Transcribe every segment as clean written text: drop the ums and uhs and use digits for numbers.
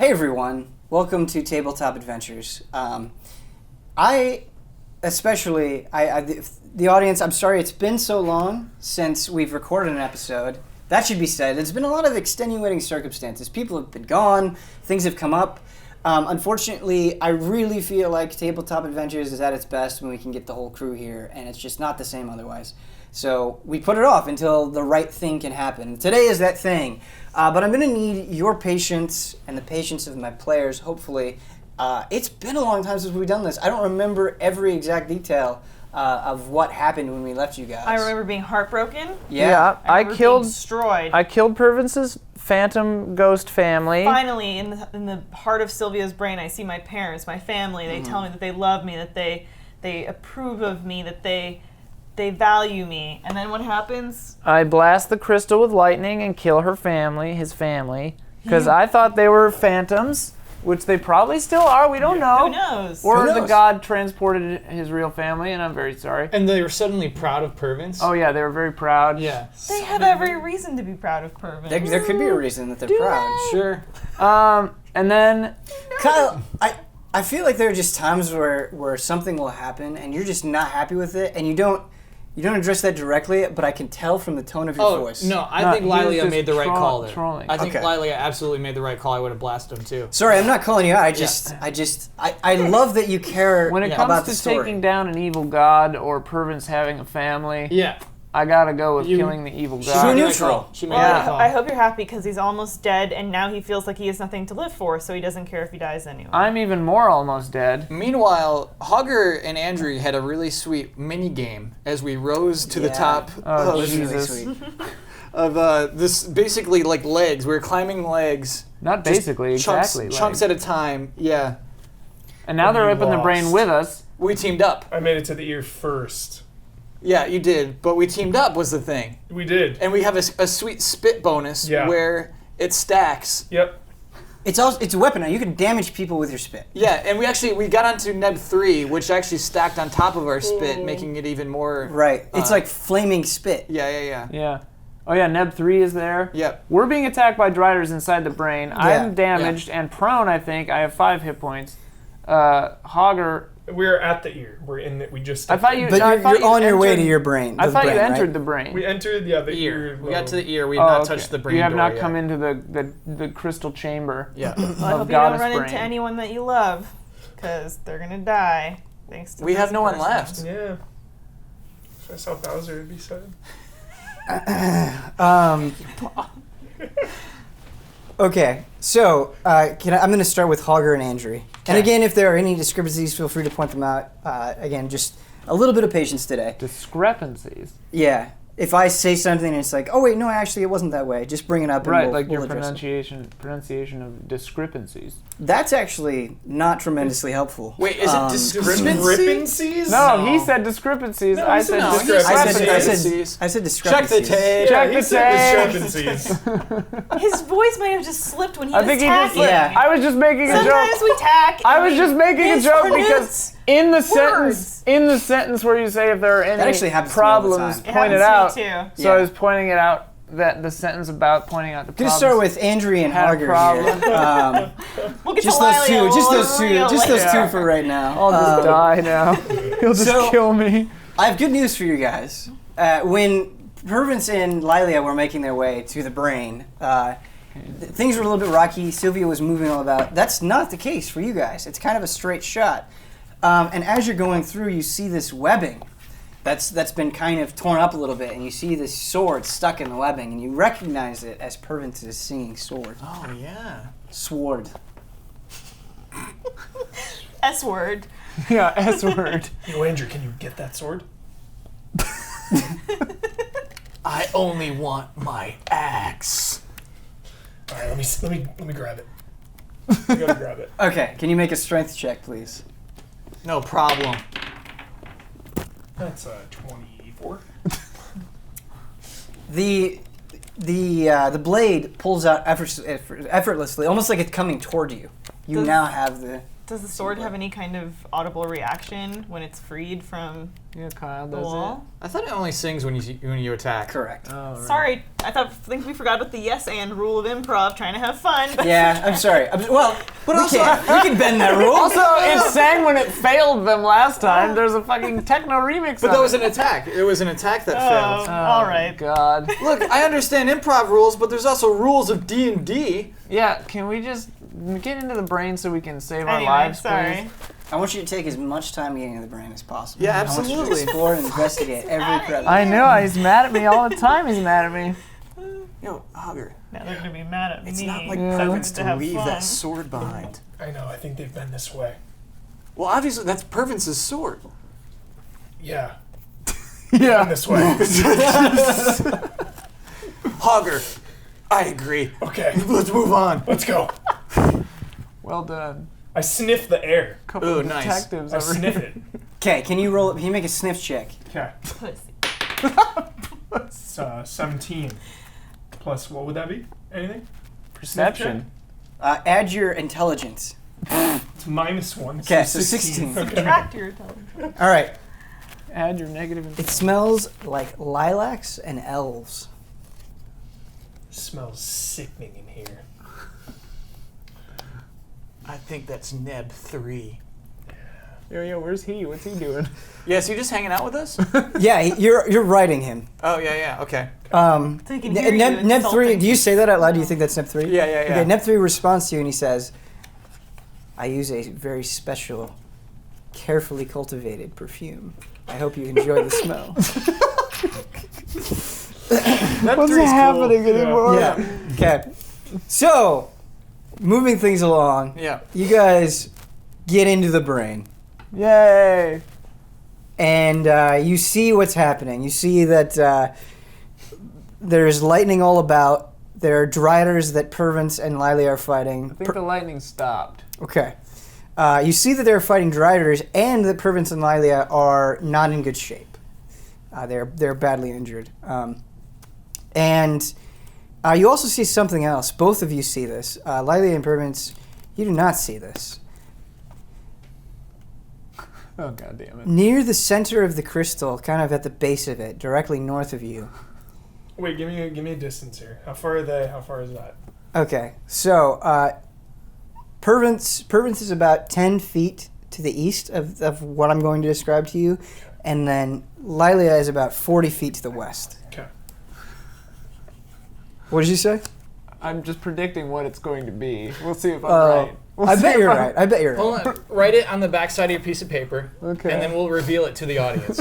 Hey everyone, welcome to Tabletop Adventures. The audience, I'm sorry it's been so long since we've recorded an episode. That should be said. There's been a lot of extenuating circumstances. People have been gone, things have come up. Unfortunately, I really feel like Tabletop Adventures is at its best when we can get the whole crew here, and it's just not the same otherwise. So we put it off until the right thing can happen. Today is that thing. But I'm going to need your patience and the patience of my players, hopefully. It's been a long time since we've done this. I don't remember every exact detail of what happened when we left you guys. I remember being heartbroken. Yeah, I killed being destroyed. I killed Purvince's phantom ghost family. Finally, in the heart of Sylvia's brain, I see my parents, my family. They tell me that they love me, that they approve of me, that they value me. And then what happens? I blast the crystal with lightning and kill his family, because I thought they were phantoms, which they probably still are. We don't know. Who knows? Or the god transported his real family, and I'm very sorry. And they were suddenly proud of Purvince? Oh yeah, they were very proud. Yeah. They have every reason to be proud of Purvince. There could be a reason that they're proud. Sure. And then Kyle, I feel like there are just times where something will happen and you're just not happy with it, and you don't address that directly, but I can tell from the tone of your voice. No, I think he was Lilia just made the right call there. trolling. I think Okay. Lilia absolutely made the right call. I would have blasted him too. Sorry, I'm not calling you out. I love that you care when it about comes the to story. taking down an evil god or Purvince having a family, Yeah. I gotta go with killing the evil True god. neutral. She made Well, the right call. I hope you're happy because he's almost dead, and now he feels like he has nothing to live for, so he doesn't care if he dies anyway. I'm even more almost dead. Meanwhile, Hogger and Andrew had a really sweet mini game as we rose to the top Oh, It was really Jesus. sweet. of this basically like legs. We were climbing legs. Not just basically, chunks, exactly. chunks like. at a time. Yeah. And now they're You up in the brain lost. with us. We teamed up. I made it to the ear first. Yeah, you did. But we teamed up was the thing. We did. And we have a sweet spit bonus where it stacks. Yep. It's a weapon now. You can damage people with your spit. Yeah, and we got onto Neb III, which actually stacked on top of our spit, making it even more... Right. It's like flaming spit. Yeah. Yeah. Oh yeah, Neb III is there. Yep. We're being attacked by Driders inside the brain. I'm damaged and prone, I think. I have 5 hit points. Hogger... We're at the ear. We're in it. We just. I thought you... But no, I you're thought you on your way entered- to your brain. I thought you entered right? the brain. We entered the Ear. We got to the ear. ear. We had not touched the brain You have door not yet. come into the crystal chamber. Yeah. Well, I hope you don't Goddess run brain. into anyone that you love, because they're gonna die. Thanks to We this have no one person. left. Yeah. If I saw Bowser, it'd be sad. Okay, so I'm going to start with Hogger and Andrew. And again, if there are any discrepancies, feel free to point them out. Again, just a little bit of patience today. Discrepancies. Yeah. If I say something and it's like, oh wait, no, actually it wasn't that way, just bring it up and Right, we'll, like we'll your address it. pronunciation of discrepancies. That's actually not tremendously helpful. Wait, is it discrepancy? Discrepancies? No, he said discrepancies. No, I he said said discrepancies. I said Check the discrepancies. tape. Check He the said tape. discrepancies. His voice might have just slipped when he I was think he tacking. just. Yeah. I was just making a Sometimes joke. we tack. I and was we just making a joke mispronounce because in the words. sentence where you say if there are any actually happens to me all the problems time. It pointed happens out. to me too. So I Yeah. was pointing it out that the sentence about pointing out the Gonna problems. start with Andrew and Had a Hogger problem. here. We'll get Just to those two. Lilia Just a those two. little Just those later. two for right now. I'll just die now. He'll just So- kill me. I have good news for you guys. When Purvince and Lilia were making their way to the brain, things were a little bit rocky. Sylvia was moving all about. That's not the case for you guys. It's kind of a straight shot. And as you're going through, you see this webbing that's been kind of torn up a little bit, and you see this sword stuck in the webbing, and you recognize it as Purvince's singing sword. Oh, yeah. Sword. S word. Yeah, S word. Yo, Andrew, can you get that sword? I only want my axe. All right, let me grab it. I gotta grab it. Okay, can you make a strength check, please? No problem. That's 24. The blade pulls out effortlessly, almost like it's coming toward you. You now have Does the sword have any kind of audible reaction when it's freed from Yeah, Kyle the does wall? I thought it only sings when you attack. Correct. it. Oh, right. Sorry, think we forgot about the yes and rule of improv, trying to have fun. Yeah, I'm sorry. Well, But we also- can bend that rule. Also, it sang when it failed them last time. There's a fucking techno remix. But of that was it. an attack. It was an attack that failed. All right. God. Look, I understand improv rules, but there's also rules of D&D. Yeah, can we just get into the brain so we can save our Anyway, lives, sorry. please? I want you to take as much time getting into the brain as possible. Yeah, I want you to absolutely. explore and investigate every crevice. I know, he's mad at me all the time. He's mad at me. Yo, Hogger, Now they're gonna be mad at it's me. not like Yeah. Pervins to to have leave fun. that sword behind. I know. I think they've been this way. Well, obviously, that's Pervins' sword. Yeah. Yeah. Been this way. Hogger, I agree. Okay. Let's move on. Let's go. Well done. I sniff the air. Couple Ooh, of nice. detectives I over sniff here. it. Okay, can you make a sniff check? Okay. Pussy. It's 17. Plus, what would that be? Anything? Perception. Add your intelligence. It's -1. Okay, so 16. Okay. Subtract your intelligence. All right. Add your negative. It smells like lilacs and elves. Smells sickening in here. I think that's Neb III. Yo, where's he? What's he doing? Yeah, so you just hanging out with us? Yeah, you're writing him. Oh, yeah, okay. So he can hear you Neb 3, insulting do you say that out loud? Do you think that's Neb 3? Yeah, yeah, yeah. Okay, Neb 3 responds to you and he says, I use a very special, carefully cultivated perfume. I hope you enjoy the smell. Neb What's 3 is happening cool. anymore? Yeah. Okay. So, moving things along, Yeah. you guys get into the brain. Yay. And you see what's happening. You see that there's lightning all about. There are driders that Pervins and Lily are fighting. I think the lightning stopped. Okay. You see that they're fighting driders and that Pervins and Lilia are not in good shape. They're badly injured. And you also see something else. Both of you see this. Lilia and Pervins, you do not see this. Oh, God damn it. Near the center of the crystal, kind of at the base of it, directly north of you. Wait, give me a distance here. How far are they? How far is that? Okay, so Pervins is about 10 feet to the east of what I'm going to describe to you, and then Lilia is about 40 feet to the west. Okay. What did you say? I'm just predicting what it's going to be. We'll see if I'm Oh, right. We'll I see bet if you're I'm- right. I bet you're right. Hold on. Write it on the backside of your piece of paper. Okay. And then we'll reveal it to the audience.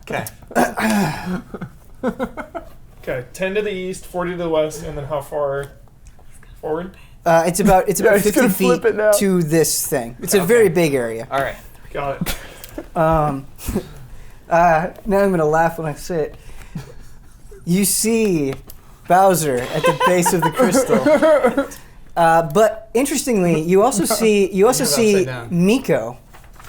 Okay. Okay. 10 to the east, 40 to the west, and then how far forward? It's about he's 50 gonna feet flip it now. to this thing. It's a very big area. All right. Got it. Now I'm gonna laugh when I say it. You see Bowser at the base of the crystal. But interestingly, you also see upside down. Miko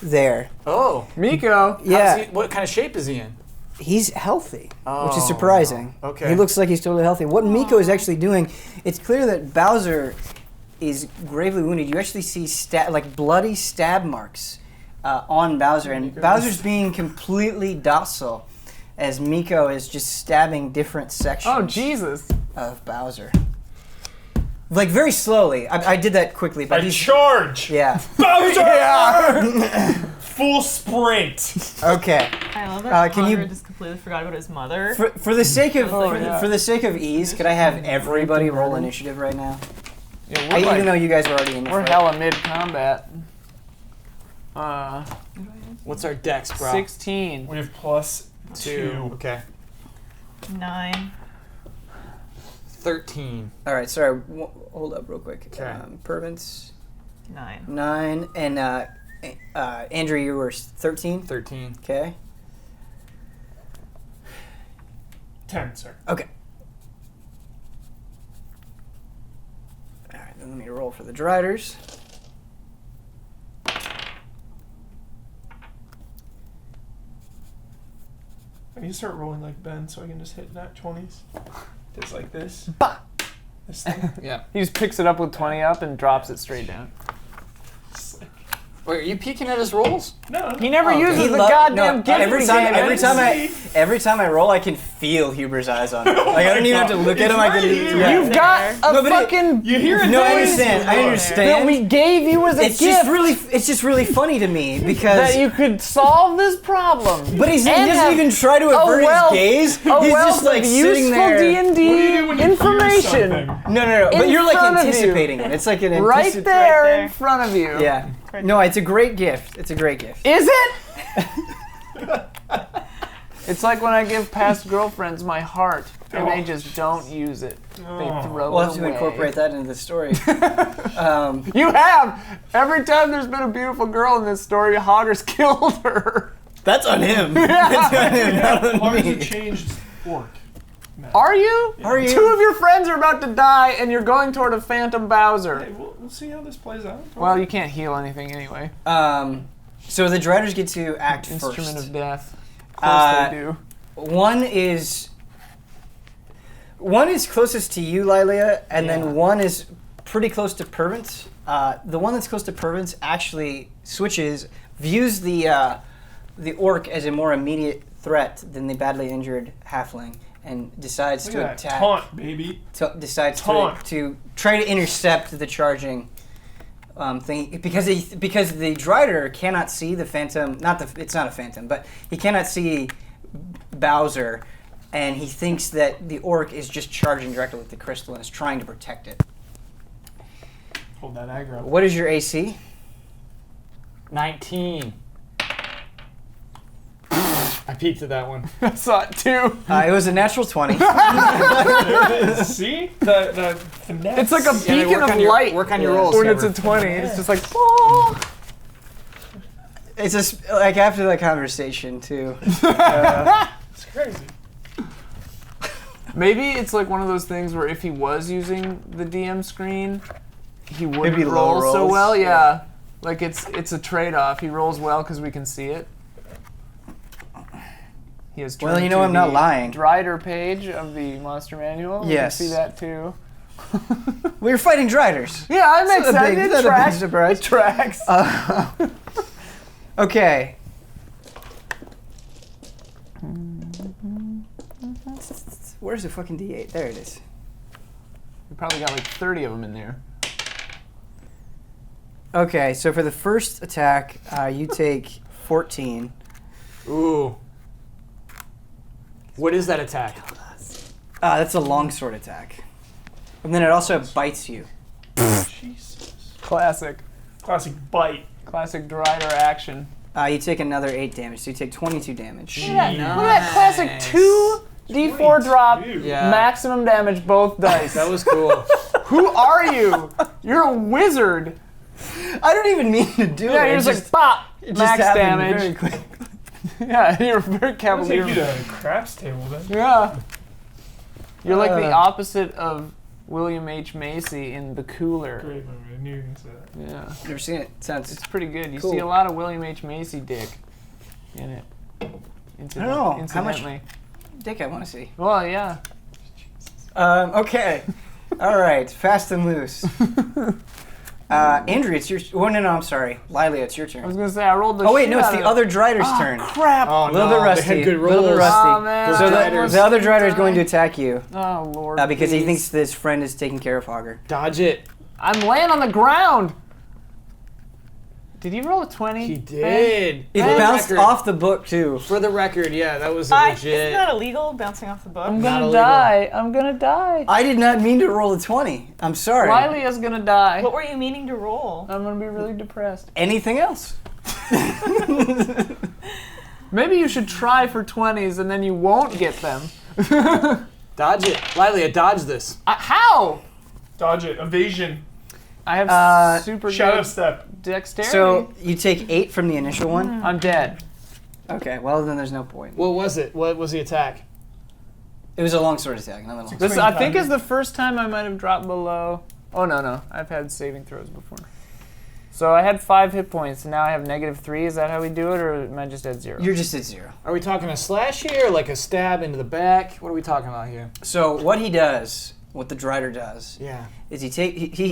there. Oh. Miko. Yeah, What kind of shape is he in? he's healthy, which is Oh, surprising. okay. He looks like he's totally healthy. What Miko is actually doing, it's clear that Bowser is gravely wounded. You actually see bloody stab marks on Bowser, and Bowser's being completely docile as Miko is just stabbing different sections Oh, Jesus. of Bowser. Like very slowly. I did that quickly, but I he's charge! yeah. Bowser! Full sprint! Okay. I love that can you- Conrad just completely forgot about his mother. For the sake of yeah. for the sake of ease, could I have everybody roll initiative right now? Yeah, we're, Even though you guys are already in the we're fight. hella mid-combat. What's our dex, bro? 16. We have +2. Okay. 9. 13. All right, sorry. Hold up real quick. Okay. Pervins 9. 9 and Andrew, you were 13. 13. Okay. 10, sir. Okay. All right, then let me roll for the Driders. I need to start rolling like Ben so I can just hit nat 20s. Just like this. Bah! This thing. Yeah. He just picks it up with 20 up and drops it straight down. Wait, are you peeking at his rolls? No. He never uses He the lo- goddamn no, gift every we time, gave every him. time every time I roll, I can feel Huber's eyes on it. Like I don't even have to look at him. I can. Yeah. You've got a No, but fucking You hear it? No, I noise? understand. I that understand. we gave you as a It's gift just really funny to me because. that you could solve this problem. But he and doesn't have even try to a avert wealth- his gaze. a He's wealth just like of sitting useful there. D&D What do you do when you fear information something? No. But in you're like front of you. anticipating it. It's like an right anticipation. there there. in front of you. Yeah. No, it's a great gift. It's a great gift. Is it? It's like when I give past girlfriends my heart and they just don't use it. They throw We'll it have to away. incorporate that into the story. You have! Every time there's been a beautiful girl in this story, Hogger's killed her. That's on him. That's on him, not on Hard to me. change orc. Are you? Are you? 2 of your friends are about to die and you're going toward a phantom Bowser. Hey, we'll see how this plays out. Well, you can't heal anything anyway. So the Driders get to act Instrument first. of death. Of course they do. One is closest to you, Lilia, and then one is pretty close to Pervance. The one that's close to Pervance actually views the orc as a more immediate threat than the badly injured halfling, and decides Look to at that. attack. Taunt, baby. Decides Taunt. to try to intercept the charging thing because the Drider cannot see the phantom. It's not a phantom, but he cannot see Bowser, and he thinks that the orc is just charging directly with the crystal and is trying to protect it. Hold that aggro. What is your AC? 19. I peeked at that one. I saw it too. It was a natural 20. There it is. See? The finesse. It's like a Yeah, beacon of light work on your rolls. when it's Trevor. a 20. It's just like, oh. It's just like after that conversation too. It's crazy. Maybe it's like one of those things where if he was using the DM screen, he wouldn't Maybe low roll so rolls. well. Yeah. Like it's a trade-off. He rolls well because we can see it. He has Well, turned you know to I'm not the lying. Drider page of the monster manual. Yes. We can see that too. We were fighting Driders. Yeah, that makes It's not a sense. big- It it's not a big tracks. surprise. It tracks. Okay. Where's the fucking D8? There it is. We probably got like 30 of them in there. Okay, so for the first attack, you take 14. Ooh. What is that attack? That's a longsword attack. And then it also bites you. Jesus. Classic. Classic bite. Classic Drider action. You take another 8 damage, so you take 22 damage. Look at that classic 2d4 drop, Yeah. maximum damage both dice. That was cool. Who are you? You're a wizard. I don't even mean to do Yeah, it. you're It just like, pop, it just max happened damage. very quick. Yeah, you're very I'll cavalier. take you to a craps table then. Yeah. You're like the Uh. opposite of William H. Macy in The Cooler. Great movie. I knew you were going to say that. Yeah. Never seen it. Sounds. It's pretty good. You Cool. see a lot of William H. Macy dick in it. I don't know. How much- Incidentally. Dick, I want to see. Well, yeah. Okay. All right. Fast and loose. Andrew, it's your. Oh no, I'm sorry. Lilia, it's your I turn. was gonna say I rolled the. Oh wait, shit no, it's out the of other Drider's it. turn. Crap. Oh, A little bit no, rusty. They had good A little bit rolls. rusty. Oh man. So Driders. the other Drider is going to attack you Oh lord. because he please. thinks this friend is taking care of Hogger. Dodge it. I'm laying on the ground. Did you roll a 20? He did. It For the bounced record- off the book too. For the record, yeah, that was Isn't legit. that illegal, bouncing off the book? I'm Not gonna illegal. die. I'm gonna die. I did not mean to roll a 20. I'm sorry. Lilea's gonna die. What were you meaning to roll? I'm gonna be really depressed. Anything else? Maybe you should try for 20s and then you won't get them. Dodge it. Lilia, dodge this. How? Dodge it. Evasion. I have Uh, super Shadow good step. dexterity. So you take 8 from the initial one. I'm dead. Okay. Well, then there's no point. What was it? What was the attack? It was a longsword attack, not a long. This I think is the first time I might have dropped below. Oh no, I've had saving throws before. So I had 5 hit points, and now I have -3. Is that how we do it, or am I just at 0? You're just at 0. Are we talking a slash here, or like a stab into the back? What are we talking about here? So what he does what the Drider does Yeah. is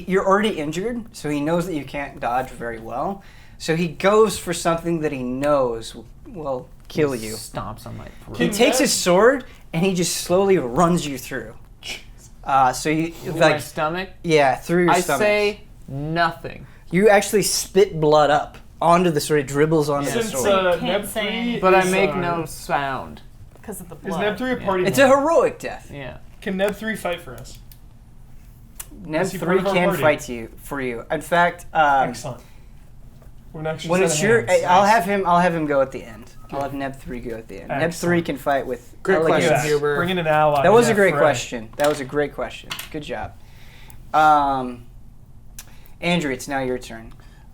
you're already injured, so he knows that you can't dodge very well. So he goes for something that he knows will kill you. Stomps on my throat. He takes his sword and he just slowly runs you through. So you Through like my stomach. through your I stomach. say nothing. You actually spit blood up onto the sword. It dribbles onto the Since sword. Can't Neb say 3 But I is, make no sound. Because of the Is blood. Neb 3 a party It's a member? heroic death. Yeah. Can Neb 3 fight for us? Neb Is he part 3 of our can party? fight for you. In fact, Excellent. We're an extra when set it's of your, hands. I'll Nice. have him go at the end. I'll have Neb 3 go at the end. Neb 3 Excellent. can fight with Great elegance. question, Yes. Huber. Bring in an ally. That was a Neb great 3. question. That was a great question. Good job. Andrew, it's now your turn.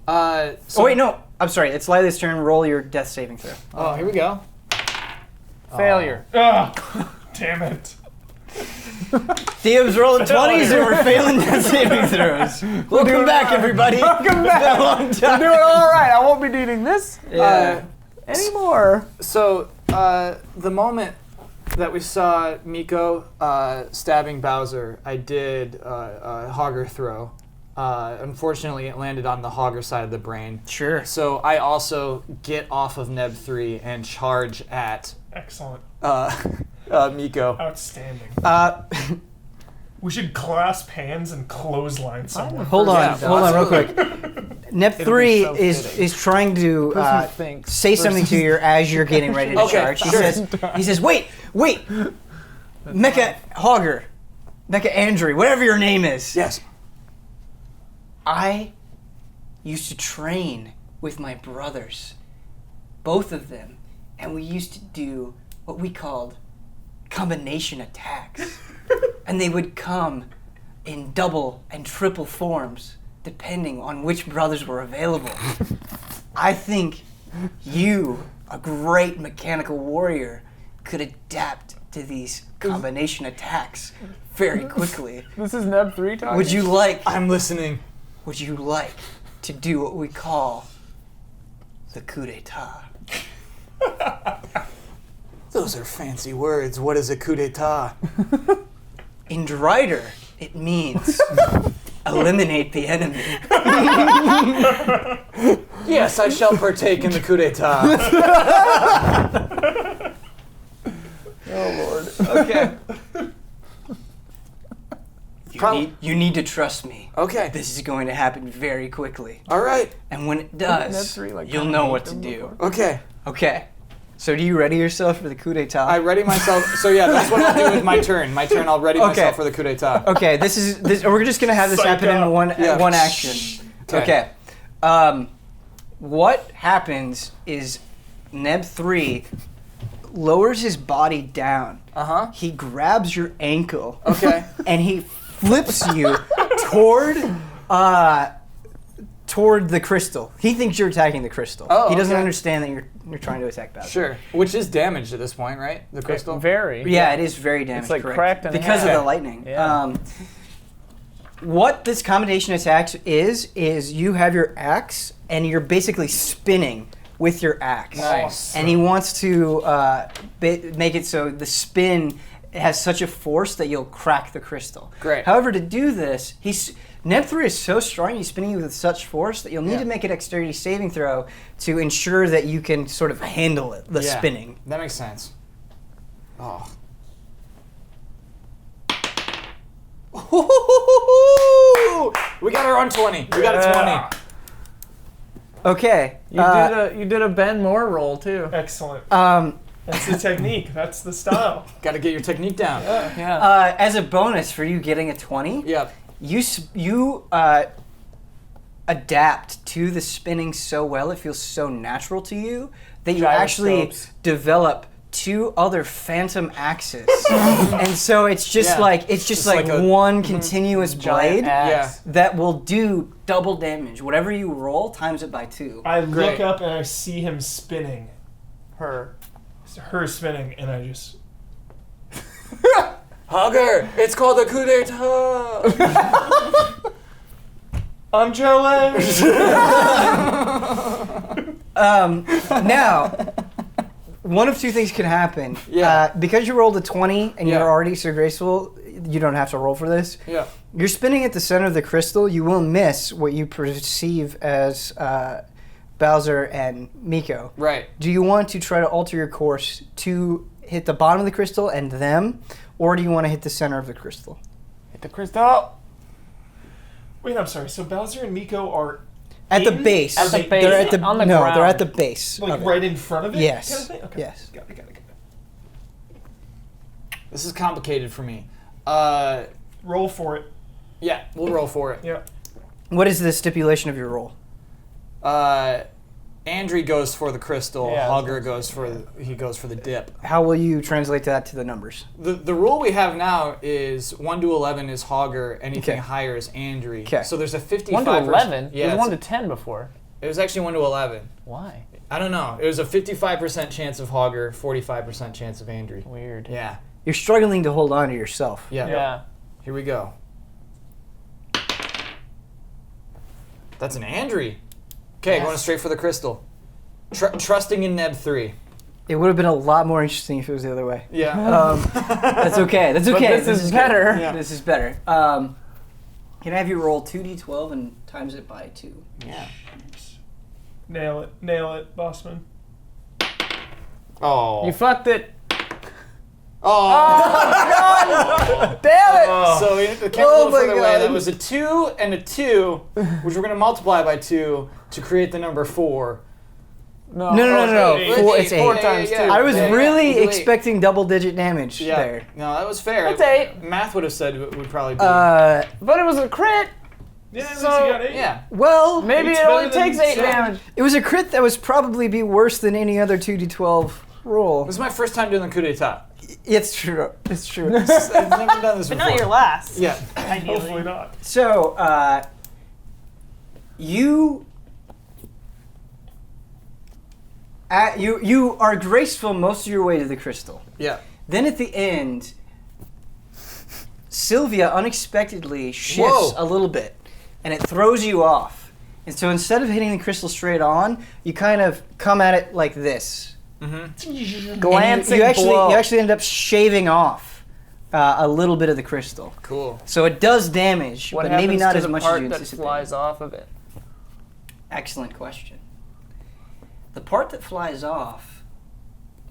So, Oh wait, no. I'm sorry. It's Lila's turn. Roll your death saving throw. Oh, here we go. Failure. Ugh. Damn it. Theo's rolling 20s and we're failing death saving throws. Welcome back, everybody. Welcome back. It's been a long time. Doing all right. I won't be needing this anymore. So, the moment that we saw Miko stabbing Bowser, I did a Hogger throw. Unfortunately, it landed on the Hogger side of the brain. Sure. So I also get off of Neb 3 and charge at Excellent. Miko. Outstanding. Uh, We should clasp hands and clothesline someone. hold on. Yeah, Hold on real absolutely. quick. Neb be 3 so is fitting. trying to Who thinks say something to you as you're getting ready to Okay, charge. He sure. says, wait, Mecha Hogger, Mecha Andrew, whatever your name is. Yes. I used to train with my brothers, both of them, and we used to do what we called combination attacks. And they would come in double and triple forms, depending on which brothers were available. I think you, a great mechanical warrior, could adapt to these combination attacks very quickly. This is Neb 3 talking. Would you like I'm listening. to do what we call the coup d'etat? Those are fancy words. What is a coup d'etat? In Drider, it means eliminate the enemy. Yes, I shall partake in the coup d'etat. Okay. Prob- You need to trust me. Okay. This is going to happen very quickly. All right. And when it Neb does, 3, like, you'll kinda know hate what to them do. before. Okay. Okay. So do you ready yourself for the coup d'etat? I ready myself. So yeah, that's what I'll do with my turn. My turn. I'll ready Okay. myself for the coup d'etat. Okay, this is we're just gonna have this happen in Psycho. one action. Okay. What happens is Neb 3 lowers his body down. Uh-huh. He grabs your ankle. Okay. And he flips you toward the crystal. He thinks you're attacking the crystal. Oh, he doesn't okay. understand that you're trying to attack Bowser. Sure. Which is damaged at this point, right? The crystal. Very. Yeah, it is very damaged. like correct. cracked in because half. of the lightning. Yeah. What this combination attack is you have your axe and you're basically spinning with your axe. Nice. And he wants to make it so the spin has such a force that you'll crack the crystal. Great. However, to do this, Neb 3 is so strong, he's spinning you with such force that you'll need Yeah. to make a dexterity saving throw to ensure that you can sort of handle it, the Yeah. spinning. That makes sense. Oh. We got her on 20. We got a 20. Okay. You did a Ben Moore roll too. Excellent. Um, That's the technique. That's the style. Got to get your technique down. Yeah. as a bonus for you getting a 20, Yep. you adapt to the spinning so well, it feels so natural to you that you actually Gyroscopes. develop 2 other phantom axes. And so it's just Yeah. like like a- one continuous blade Giant axe. that will do double damage. Whatever you roll, times it by 2. I Great. look up and I see him spinning. Her. Her spinning, and I just. Hugger, it's called a coup d'etat. I'm Joe. Now, one of 2 things can happen. Yeah. Because you rolled a 20 and Yeah. you're already so graceful, you don't have to roll for this. Yeah. You're spinning at the center of the crystal. You will miss what you perceive as Bowser and Miko. Right. Do you want to try to alter your course to hit the bottom of the crystal and them, or do you want to hit the center of the crystal? Hit the crystal. Wait, I'm sorry. So Bowser and Miko are At the base. At the base. They're at the, On the no, ground. they're at the base. like of it. right in front of it? Yes. Kind of thing? Okay. Yes. Got it. This is complicated for me. Roll for it. Yeah, we'll roll for it. Yeah. What is the stipulation of your roll? Andrew goes for the crystal. Yeah, Hogger goes for the dip. How will you translate that to the numbers? The rule we have now is 1 to 11 is Hogger. Anything Okay. higher is Andrew. Okay. So there's a 55%. 1 to 11? Yeah. It was 1 to 10 before. It was actually 1 to 11. Why? I don't know. It was a 55% chance of Hogger, 45% chance of Andrew. Weird. Yeah. You're struggling to hold on to yourself. Yeah. Yeah. Here we go. That's an Andrew. Okay, going straight for the crystal. Trusting in Neb III. It would have been a lot more interesting if it was the other way. Yeah. That's okay. That's okay. this is good. better. Yeah. This is better. Can I have you roll 2d12 and times it by 2? Yeah. Nail it, Bossman. Oh. You fucked it. Oh. Damn it! So we have to count Oh a little my further away. God. That was a 2 and a 2, which we're going to multiply by 2 to create the number 4. No. eight. It's 8. 4 times 2. I was Yeah, really yeah. expecting double-digit damage Yeah. there. No, that was fair. That's 8. Math would have said it would probably be. But it was a crit. Yeah, at least So- you got 8. Yeah. Well, Maybe Eight's it only better than takes 8 seven. damage. it was a crit that was probably be worse than any other 2d12 roll. This is my first time doing the coup d'etat. It's true. It's true. I've never done this But before. not your last. Yeah. Ideally. Hopefully not. So, you are graceful most of your way to the crystal. Yeah. Then at the end, Sylvia unexpectedly shifts Whoa. a little bit, and it throws you off. And so instead of hitting the crystal straight on, you kind of come at it like this. Glancing And blow. you actually end up shaving off a little bit of the crystal. Cool. So it does damage, What but maybe happens not to as the much part as you that anticipated. flies off of it? Excellent question. The part that flies off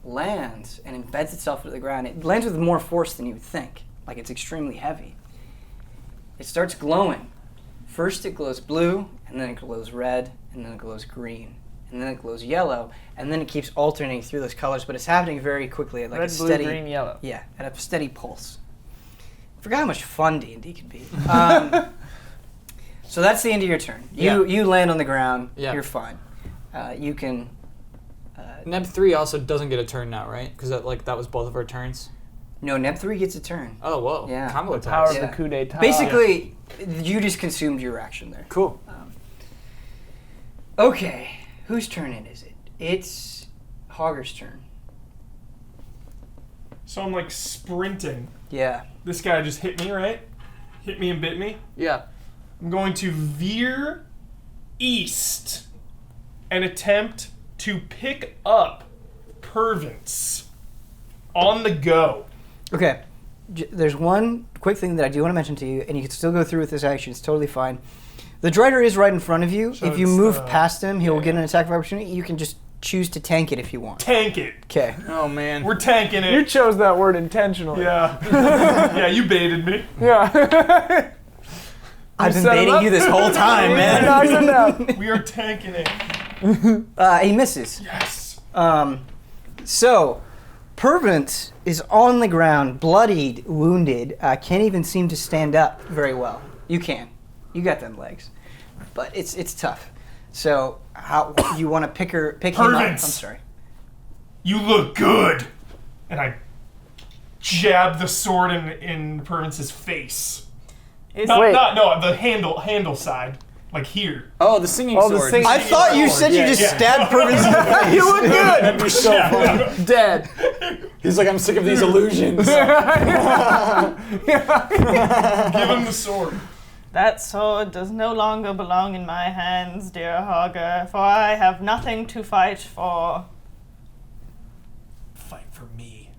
lands and embeds itself into the ground. It lands with more force than you would think. Like it's extremely heavy. It starts glowing. First it glows blue, and then it glows red, and then it glows green, and then it glows yellow, and then it keeps alternating through those colors, but it's happening very quickly at like Red, a blue, steady, green, yellow. yeah, at a steady pulse. I forgot how much fun D&D can be. So that's the end of your turn. You land on the ground. Yeah. You're fine. You can. Neb 3 also doesn't get a turn now, right? Because that was both of our turns. No, Neb 3 gets a turn. Oh, whoa. Yeah. Combo Power attacks. of the coup d'etat. Basically, you just consumed your action there. Cool. Okay, whose turn is it? It's Hogger's turn. So I'm like sprinting. Yeah. This guy just hit me, right? Hit me and bit me. Yeah. I'm going to veer east and attempt to pick up Pervance on the go. Okay. There's one quick thing that I do want to mention to you, and you can still go through with this action. It's totally fine. The Drider is right in front of you. So if you it's, move past him, he will yeah. get an attack of opportunity. You can just choose to tank it if you want. Tank it. Okay. Oh, man. We're tanking You it. chose that word intentionally. Yeah. Yeah, you baited me. Yeah. I've been set him baiting up? you this whole time, man. Knocks him down. We are tanking it. He misses. Yes. So, Pervant is on the ground, bloodied, wounded, can't even seem to stand up very well. You can. You got them legs. But it's tough. So, how you want to pick him up? I'm Pervance. sorry. You look good. And I jab the sword in Pervance's face. Wait. No, the handle side. Like here. Oh, the singing Oh, the sword. singing- I thought you said you Yeah, just yeah. stabbed Pervance in the face. You look good. That'd be so funny. Dead. He's like, I'm sick of these illusions. Give him the sword. That sword does no longer belong in my hands, dear Hogger, for I have nothing to fight for. Fight for me.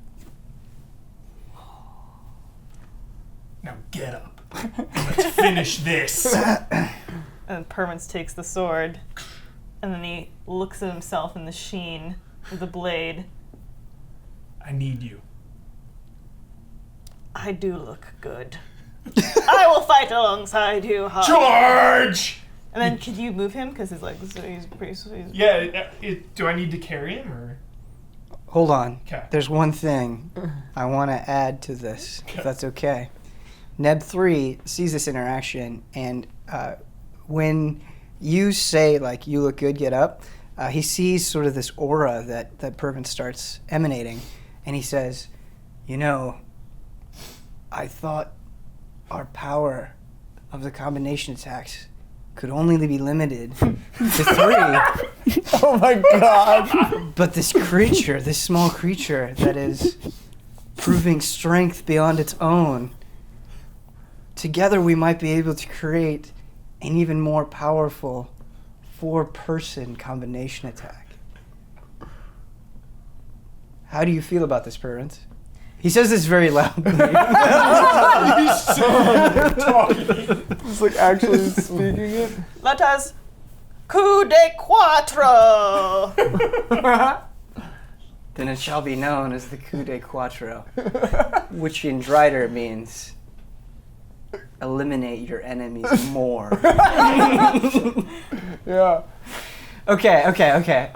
Now get up. Let's finish this. And Permins takes the sword, and then he looks at himself in the sheen of the blade. I need you. I do look good. I will fight alongside you, Hog. Charge! And then could you move him? Because he's pretty sweet. Yeah, do I need to carry him, or? Hold on. 'Kay. There's one thing I want to add to this, if that's okay. Neb III sees this interaction, and when you say, like, you look good, get up, he sees sort of this aura that Pervin starts emanating, and he says, you know, I thought our power of the combination attacks could only be limited to 3. Oh my god. But this creature, this small creature that is proving strength beyond its own, together we might be able to create an even more powerful 4-person combination attack. How do you feel about this, Pervin? He says this very loudly. It's like actually speaking it. Let us coup de quattro. Then it shall be known as the coup de quattro, which in Drider means eliminate your enemies more. Yeah. Okay.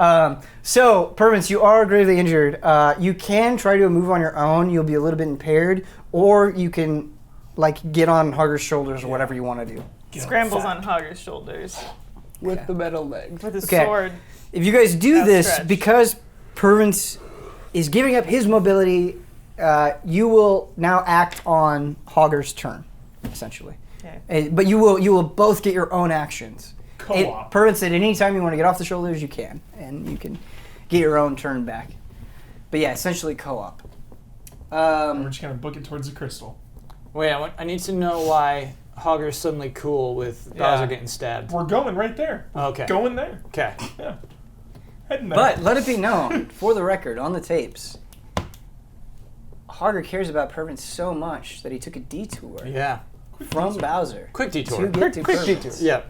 So, Pervins, you are gravely injured. You can try to move on your own. You'll be a little bit impaired, or you can, like, get on Hugger's shoulders or whatever you want to do. Scrambles on Hogger's shoulders With the metal legs. with his Okay. sword. If you guys do this, Outstretched. because Pervins is giving up his mobility, you will now act on Hogger's turn, essentially. Okay. But you will both get your own actions. Co-op. Pervin said anytime you want to get off the shoulders, you can, and you can get your own turn back. But yeah, essentially co-op. We're just gonna book it towards the crystal. Wait, I need to know why Hogger's suddenly cool with Bowser getting stabbed. We're going right there. We're Okay. Going there. Okay. Yeah. Heading there. But let it be known, for the record, on the tapes, Hogger cares about Pervin so much that he took a detour Yeah. from Bowser Quick to detour. get to Pervin. Yeah.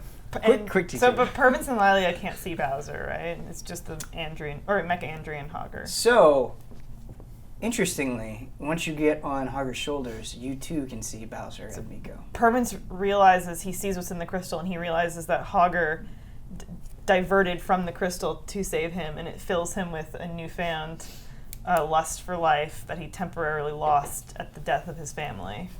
Quick So, detour. but Pervins and Lilia can't see Bowser, right? It's just the Andrian, or Mecha Andrian Hogger. So, interestingly, once you get on Hogger's shoulders, you too can see Bowser and Miko. Pervins realizes, he sees what's in the crystal, and he realizes that Hogger diverted from the crystal to save him, and it fills him with a newfound lust for life that he temporarily lost at the death of his family.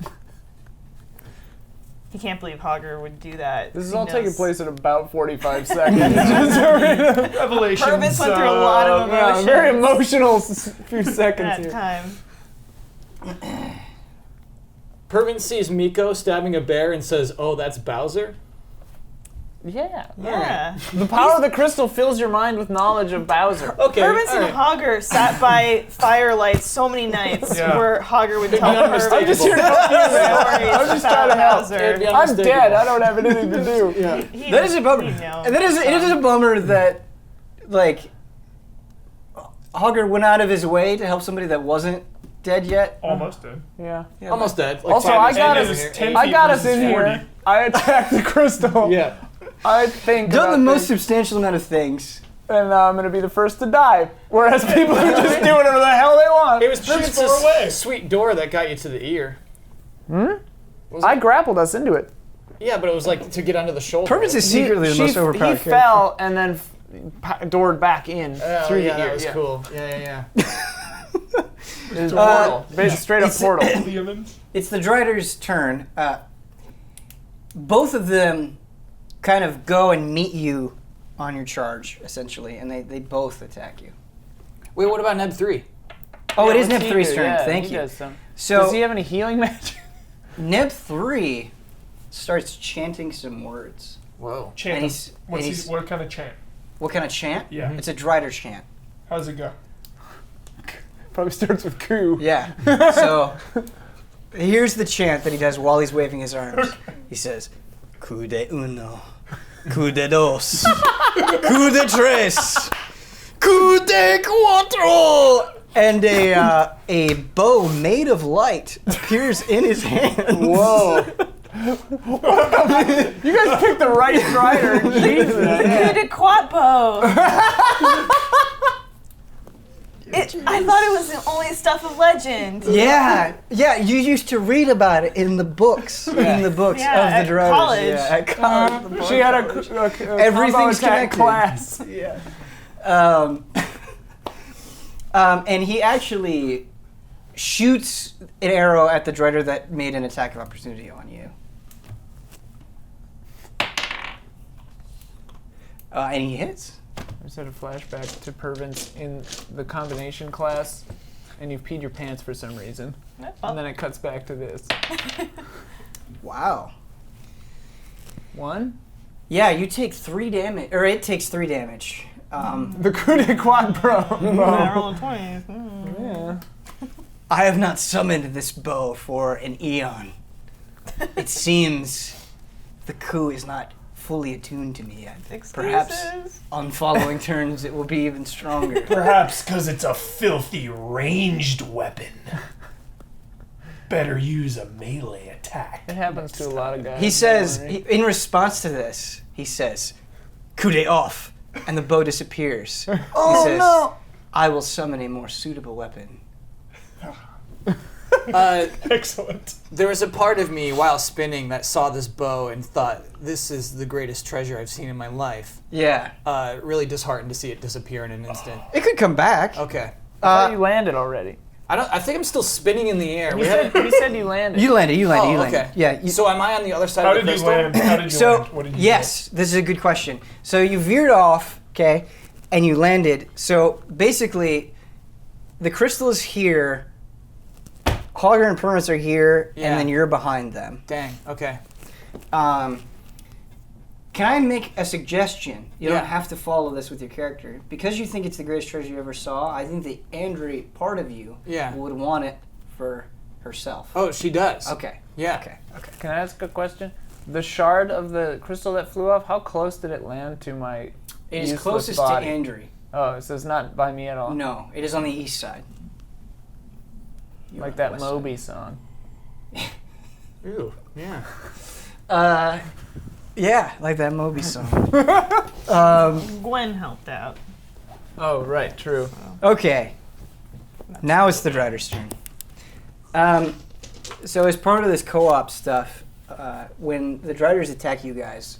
He can't believe Hogger would do that. This is He all taking knows- place in about 45 seconds. Revelations. Pervins went through a lot of Yeah, emotions very emotional few at seconds that here. time. Pervin sees Miko stabbing a bear and says, "Oh, that's Bowser." Yeah. Yeah. The power of the crystal fills your mind with knowledge of Bowser. Okay. Pervins all and right. Hogger sat by firelight so many nights Yeah. where Hogger would tell I'm Pervins just here to help you, stories I'm just about trying to help. Bowser. It'd be I'm unmistakable. dead. I don't have anything to do. Yeah. He- That is a bummer. he'd know. And it is a bummer that, like, Hogger went out of his way to help somebody that wasn't dead yet. Almost dead. Yeah. Almost dead. Like Also, 5 I got minutes us. in 10 here. I got us versus in 40. here. I attacked the crystal. Yeah. I think Done about the most things, substantial amount of things. and I'm gonna be the first to die. Whereas people who just do whatever the hell they want. It was Shoot Pervin's far away. sweet door that got you to the ear. I grappled us into it. Yeah, but it was like to get under the shoulder. Purpose is secretly the most overpowered He character. fell and then doored back in Oh, through yeah, the ear. that was yeah. cool. Yeah. It's Uh, straight up it's- portal. Liamans. It's the Drider's turn. Both of them kind of go and meet you on your charge, essentially, and they both attack you. Wait, what about Neb 3? Oh, Yeah, it is what's Neb he 3's do? turn. Yeah, Thank he you. does some. So Does he have any healing magic? Neb 3 starts chanting some words. Whoa. Chant. And him. he's- What's and he, he's- what kind of chant? What kind of chant? Yeah. It's a Drider chant. How's it go? Probably starts with coup. Yeah. So here's the chant that he does while he's waving his arms. He says, "Coup de uno, coup de dos, coup de tres, coup de cuatro." and a bow made of light appears in his hands. Whoa. You guys picked the right strider. Jesus. Coup de Quatbo. I thought it was the only stuff of legend. Yeah, you used to read about it in the books. In the books Yeah, of at the Droders. college. Yeah, at college. the She had a Everything's combo attack connected. class. Yeah. And he actually shoots an arrow at the Droider that made an attack of opportunity on you. And he hits. I just had a flashback to Pervins in the combination class, and you've peed your pants for some reason. And then it cuts back to this. Wow. 1? Yeah, you take 3 damage, or it takes 3 damage. The coup de quadro. I rolled a 20. Yeah. I have not summoned this bow for an eon. It seems the coup is not fully attuned to me yet. Perhaps Excuses. on following turns it will be even stronger. Perhaps because it's a filthy ranged weapon. Better use a melee attack. It happens to a lot of guys. He says, don't worry. in response to this, he says, coup de off, and the bow disappears. He says, I will summon a more suitable weapon. Excellent. There was a part of me while spinning that saw this bow and thought, this is the greatest treasure I've seen in my life. Yeah. Really disheartened to see it disappear in an instant. It could come back. Okay. I thought you landed already. I think I'm still spinning in the air. You said you landed. You landed. Oh, landed. okay. Yeah. So am I on the other side How of the did you crystal? land? How did you So, land? What did you yes, this is a good question. So you veered off, okay, and you landed. So basically, the crystal is here, Hogger and Permis are here, Yeah. and then you're behind them. Dang. Okay. Can I make a suggestion? You Yeah. don't have to follow this with your character. Because you think it's the greatest treasure you ever saw, I think the Andre part of you Yeah. would want it for herself. Oh, she does. Okay. Yeah. Okay. Can I ask a question? The shard of the crystal that flew off, how close did it land to my It is useless closest body? to Andre. Oh, so it's not by me at all? No, it is on the east side. You're Like on that the west side. Moby song. Ooh. Yeah. Yeah, like that Moby song. Gwen helped out. Oh, right, true. Okay. Now it's the Drider's turn. So as part of this co-op stuff, when the Driders attack you guys,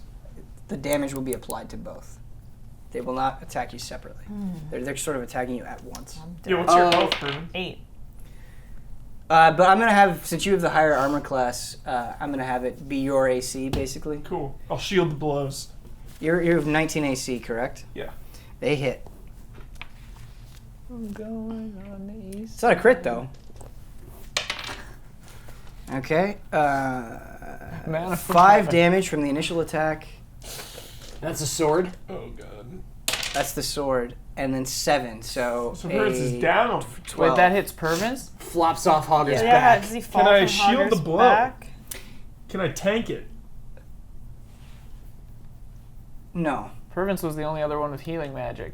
the damage will be applied to both. They will not attack you separately. They're sort of attacking you at once. Yeah, what's your health, Bruno? 8. But I'm going to have, since you have the higher armor class, I'm going to have it be your AC, basically. Cool. I'll shield the blows. You're 19 AC, correct? Yeah. They hit. I'm going on the east. It's not a crit, though. Okay. Man, 5 damage from the initial attack. That's a sword. Oh god. That's the sword. And then 7, so So Birds is down. 12. Wait, that hits Pervins? Flops off Hogger's Yeah, back. does he fall Can I from shield the Hogger's blow? back? Can I tank it? No. Pervins was the only other one with healing magic.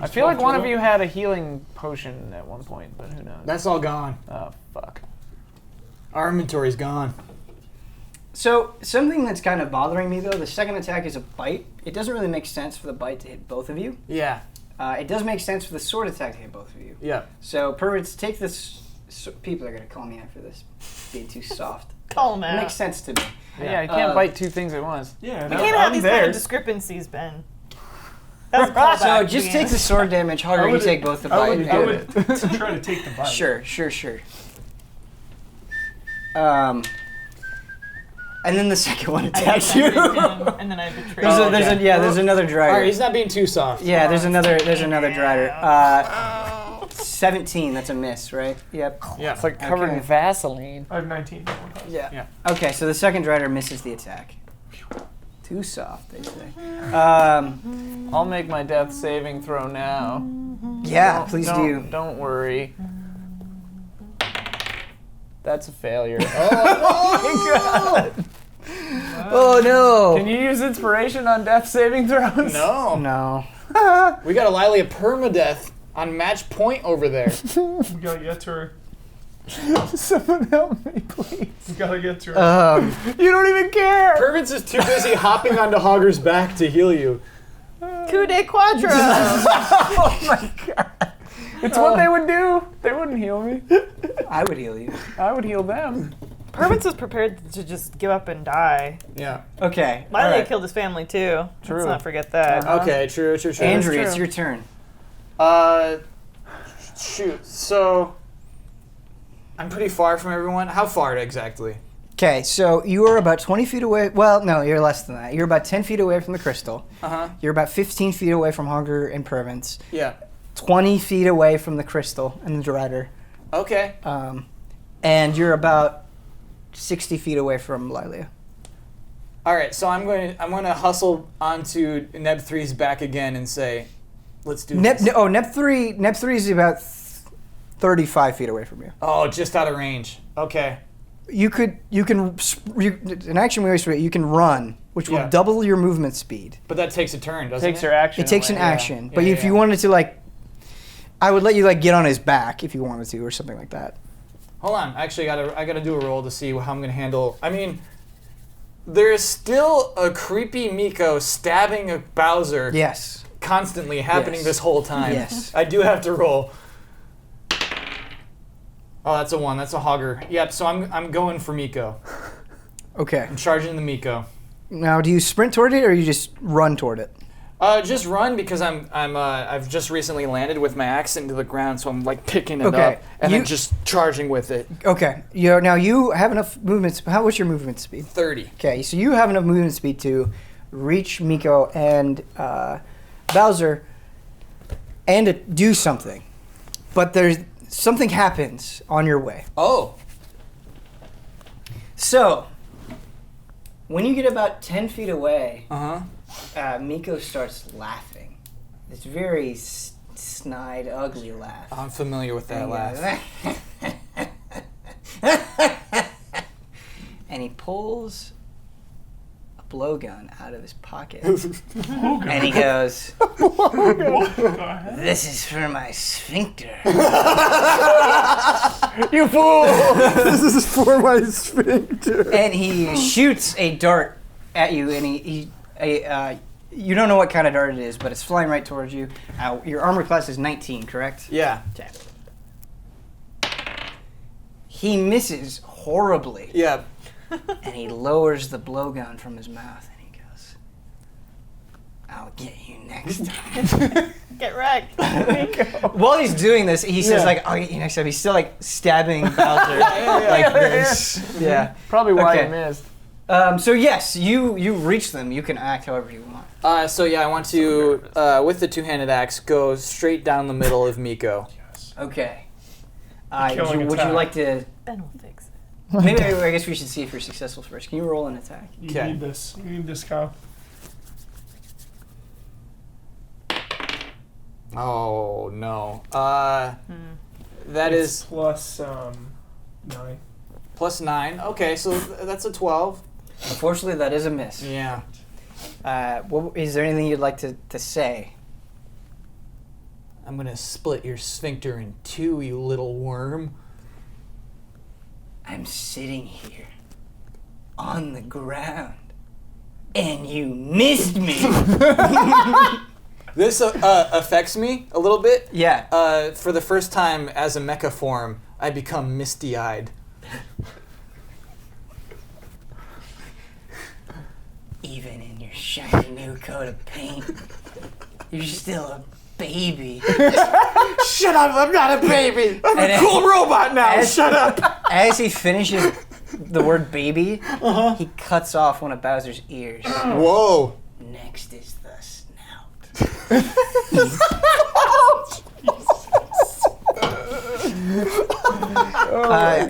I feel like one of you had a healing potion at one point, but who knows? That's all gone. Oh, fuck. Our inventory's gone. So, something that's kind of bothering me, though, the second attack is a bite. It doesn't really make sense for the bite to hit both of you. Yeah. It does make sense for the sword attack to hit both of you. Yeah. So, Pervits, take this... people are going to call me out for this being too soft. Call him It out. makes sense to me. Yeah, you can't bite 2 things at once. Yeah, We no, can't have I'm these kind there. of discrepancies, Ben. That's a callback. So, to just the take end. the sword damage. Hogger, you would- take both the I bite. would, I would try to take the bite. Sure. And then the second one I attacks you. defended him, and then I betrayed There's him. there's another Drider. Alright, he's not being too soft. Yeah, there's another Drider. 17, that's a miss, right? Yep. Yeah. It's like covered Okay. in Vaseline. I have 19. Yeah. Yeah. Okay, so the second Drider misses the attack. Too soft, they say. I'll make my death saving throw now. Yeah, please do. Don't worry. That's a failure. Oh no! Can you use inspiration on death saving throws? No. No. We got a Lilia permadeath on match point over there. We gotta get to her. Someone help me, please. We gotta get to her. You don't even care. Pervins is too busy hopping onto Hogger's back to heal you. Coup de quadro. Oh my god. It's what they would do. They wouldn't heal me. I would heal you. I would heal them. Pervins is prepared to just give up and die. Yeah. Okay. Miley all right. killed his family too. True. Let's not forget that. Okay, true. Andrew, true. it's your turn. Shoot. So, I'm pretty far from everyone. How far exactly? Okay, so you are about 20 feet away. Well, no, you're less than that. You're about 10 feet away from the crystal. Uh-huh. You're about 15 feet away from Hogger and Pervins. Yeah. 20 feet away from the crystal and the Drider. Okay. And you're about 60 feet away from Lilia. All right, so I'm going to hustle onto Neb 3's back again and say, let's do this. Neb 3 is about 35 feet away from you. Oh, just out of range. Okay. You can an action we always say, you can run, which will Yeah. double your movement speed. But that takes a turn, doesn't Takes it? your action. It takes away. an action, Yeah, but yeah, if you yeah. wanted to, I would let you get on his back if you wanted to, or something like that. Hold on. Actually, I gotta do a roll to see how I'm gonna handle. I mean, there's still a creepy Miko stabbing a Bowser Yes. constantly happening Yes. this whole time. Yes. I do have to roll. Oh, that's a 1. That's a Hogger. Yep. So I'm going for Miko. Okay. I'm charging the Miko. Now, do you sprint toward it, or you just run toward it? Just run because I've just recently landed with my axe into the ground, so I'm picking it Okay. up and then just charging with it. Okay. Now you have enough movement. What's your movement speed? 30. Okay, so you have enough movement speed to reach Miko and Bowser and to do something, but something happens on your way. Oh. So, when you get about 10 feet away, Miko starts laughing. This very snide, ugly laugh. I'm familiar with that laugh. And he pulls a blowgun out of his pocket. And he goes, "This is for my sphincter." You fool! This is for my sphincter. And he shoots a dart at you, and you don't know what kind of dart it is, but it's flying right towards you. Your armor class is 19, correct? Yeah. Okay. He misses horribly, Yeah. and he lowers the blowgun from his mouth, and he goes, "I'll get you next time." Get wrecked. While he's doing this, he says, "I'll get you next time." He's still stabbing Bowser this. Yeah. Probably why Okay. you missed. So yes, you reach them. You can act however you want. So yeah, I want to, with the two-handed axe, go straight down the middle of Miko. Okay. Killing Would you attack. like to? Ben will fix it. Maybe I guess we should see if you're successful first. Can you roll an attack? You Okay. need this. You need this, Kyle. Oh no. That It's is plus 9. plus 9. Okay, so that's a 12. Unfortunately, that is a miss. Yeah. Is there anything you'd like to say? I'm gonna split your sphincter in two, you little worm. I'm sitting here on the ground, and you missed me. This affects me a little bit. Yeah. For the first time as a mecha form, I become misty-eyed. Even in your shiny new coat of paint, you're still a baby. Shut up! I'm not a baby. I'm And a cool robot now. Shut up. As he finishes the word baby, he cuts off one of Bowser's ears. Whoa. Next is the snout.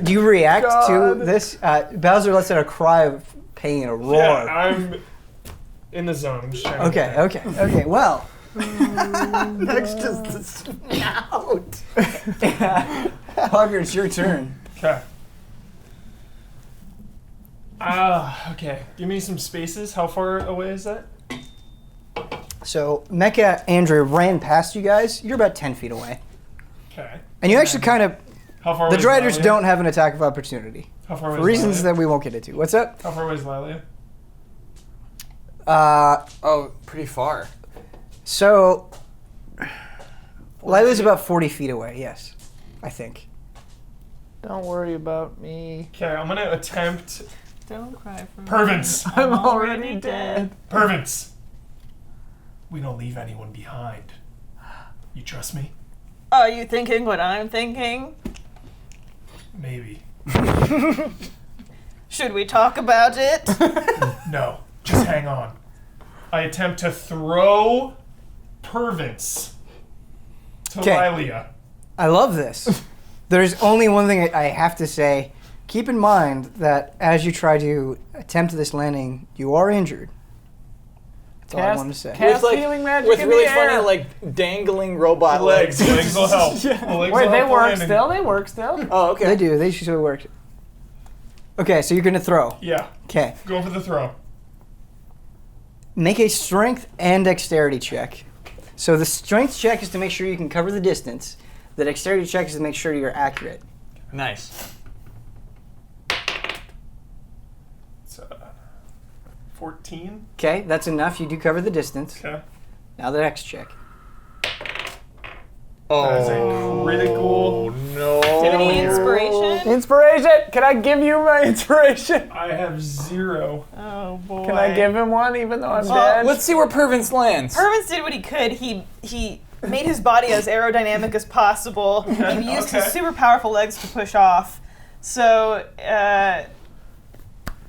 Do you react to this? Bowser lets out a cry of pain, a roar. Yeah, I'm in the zone. I'm just trying to Okay. Well, Next is the snout. Hogger, it's your turn. Okay. Okay. Give me some spaces. How far away is that? So Mecha Andrew ran past you guys. You're about 10 feet away. Okay. And you actually kind of... How far The away is Driders Lilia? don't have an attack of opportunity. How far away For is reasons Lilia? that we won't get into. What's up? How far away is Lilia? Oh, pretty far. So... Lila's about 40 feet away, yes. I think. Don't worry about me. Okay, I'm gonna attempt. Don't cry for me. Pervins! I'm already dead. Pervins! We don't leave anyone behind. You trust me? Are you thinking what I'm thinking? Maybe. Should we talk about it? No, just hang on. I attempt to throw Pervins to 'Kay. Lilia. I love this. There's only one thing I have to say. Keep in mind that as you try to attempt this landing, you are injured. That's all I wanted to say. Cast healing magic with in really the air. funny, like, dangling robot legs. Legs will help. The legs Wait, will they help work landing. still? They work still? Oh, okay. They do. They should work. Okay, so you're going to throw. Yeah, Okay. go for the throw. Make a strength and dexterity check. So the strength check is to make sure you can cover the distance. The dexterity check is to make sure you're accurate. Nice. It's 14. Okay, that's enough. You do cover the distance. Okay. Now the dex check. That is a critical. No. Do you have any inspiration? Inspiration! Can I give you my inspiration? I have 0. Oh boy. Can I give him one even though I'm Well, dead? Let's see where Pervins lands. Hermans did what he could. He made his body as aerodynamic as possible. He used his super powerful legs to push off. So, I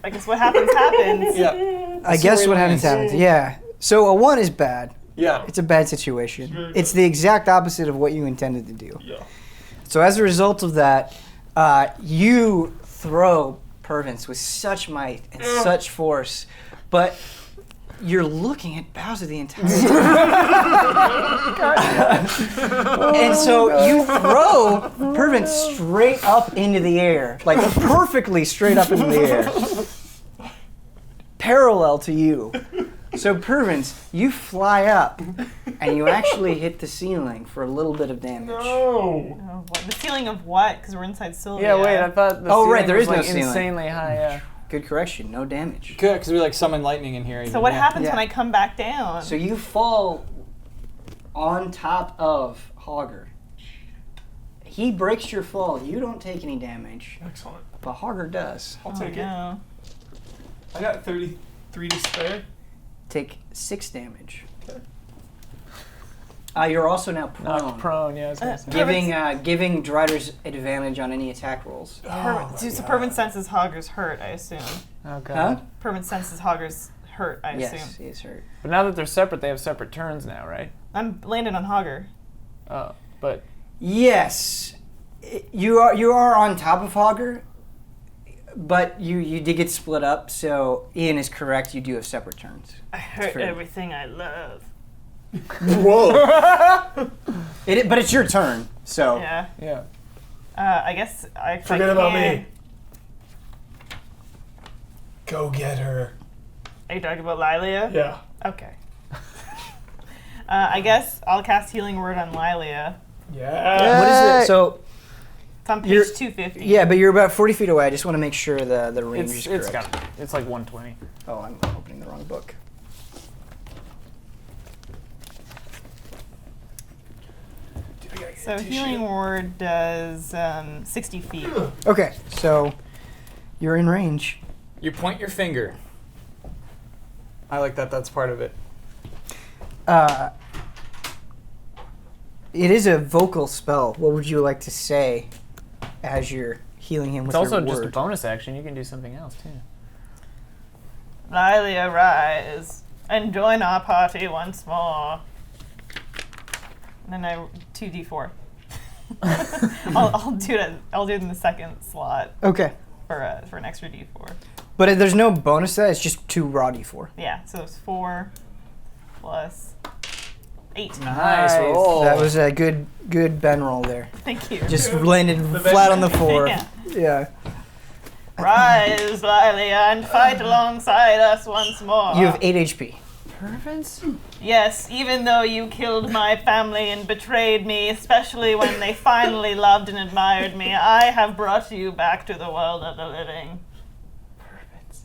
guess what happens happens. Yeah. I guess what happens happens. Yeah. So a 1 is bad. Yeah. It's a bad situation. very It's the exact opposite of what you intended to do. Yeah. So as a result of that, you throw Pervins with such might and such force, but you're looking at Bowser the entire time. And so you throw Pervins straight up into the air, like perfectly straight up into the air, parallel to you. So Pervins, you fly up, and you actually hit the ceiling for a little bit of damage. No. Oh, what? The ceiling of what? Because we're inside Sylvia. yeah, wait, I thought the Oh, ceiling right, there was is no like ceiling. insanely high, yeah. Good correction, no damage. Good, because we like summon lightning in here. So even. what Yeah. happens Yeah. when I come back down? So you fall on top of Hogger. He breaks your fall. You don't take any damage, Excellent. but Hogger does. I'll oh, take it. no. I got 33 to spare. Take 6 damage. Okay. You're also now prone, Not prone, yeah. I was gonna say. giving Driders advantage on any attack rolls. So Pervin senses Hogger's hurt, I assume. Okay. Huh? Pervin senses Hogger's hurt, I Yes, assume. he is hurt. But now that they're separate, they have separate turns now, right? I'm landed on Hogger. Oh, but Yes, you are on top of Hogger, but you did get split up. So Ian is correct. You do have separate turns. I hurt fair. everything I love. Whoa. But it's your turn. So Yeah. yeah. I guess Forget about me. Go get her. Are you talking about Lilia? Yeah. Okay. I guess I'll cast Healing Word on Lilia. Yeah. what is it? So It's on page You're- 250. yeah, but you're about 40 feet away. I just want to make sure the range is It's correct. it's like 120. Oh, I'm opening the wrong book. So Healing Word does 60 feet. Okay, so you're in range. You point your finger. I like that. That's part of it. It is a vocal spell. What would you like to say as you're healing him with It's also your just a word? bonus action. You can do something else too. Lilia, rise and join our party once more. And then I 2d4. I'll do it. I'll do it in the second slot Okay, for an extra d4. but there's no bonus to that. It's just 2 raw d4. Yeah, so it's 4 plus 8. Nice roll. That was a good Ben roll there. Thank you. Just landed flat on the floor. Yeah. Yeah. Rise, Lilia, and fight alongside us once more. You have 8 HP. Pervins? Yes, even though you killed my family and betrayed me, especially when they finally loved and admired me, I have brought you back to the world of the living. Pervins.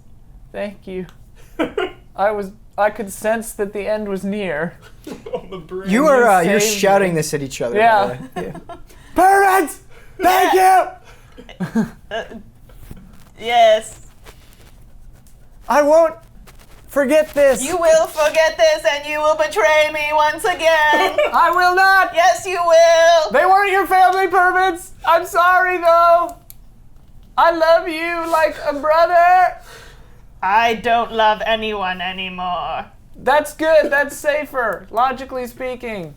Thank you. I could sense that the end was near. On the bridge. You're saved shouting me. this at each other. Yeah. by the way. Pervins! Thank you! Yes. I won't forget this. You will forget this and you will betray me once again. I will not! Yes, you will. They weren't your family, pervins! I'm sorry, though! I love you like a brother! I don't love anyone anymore. That's good, that's safer, logically speaking.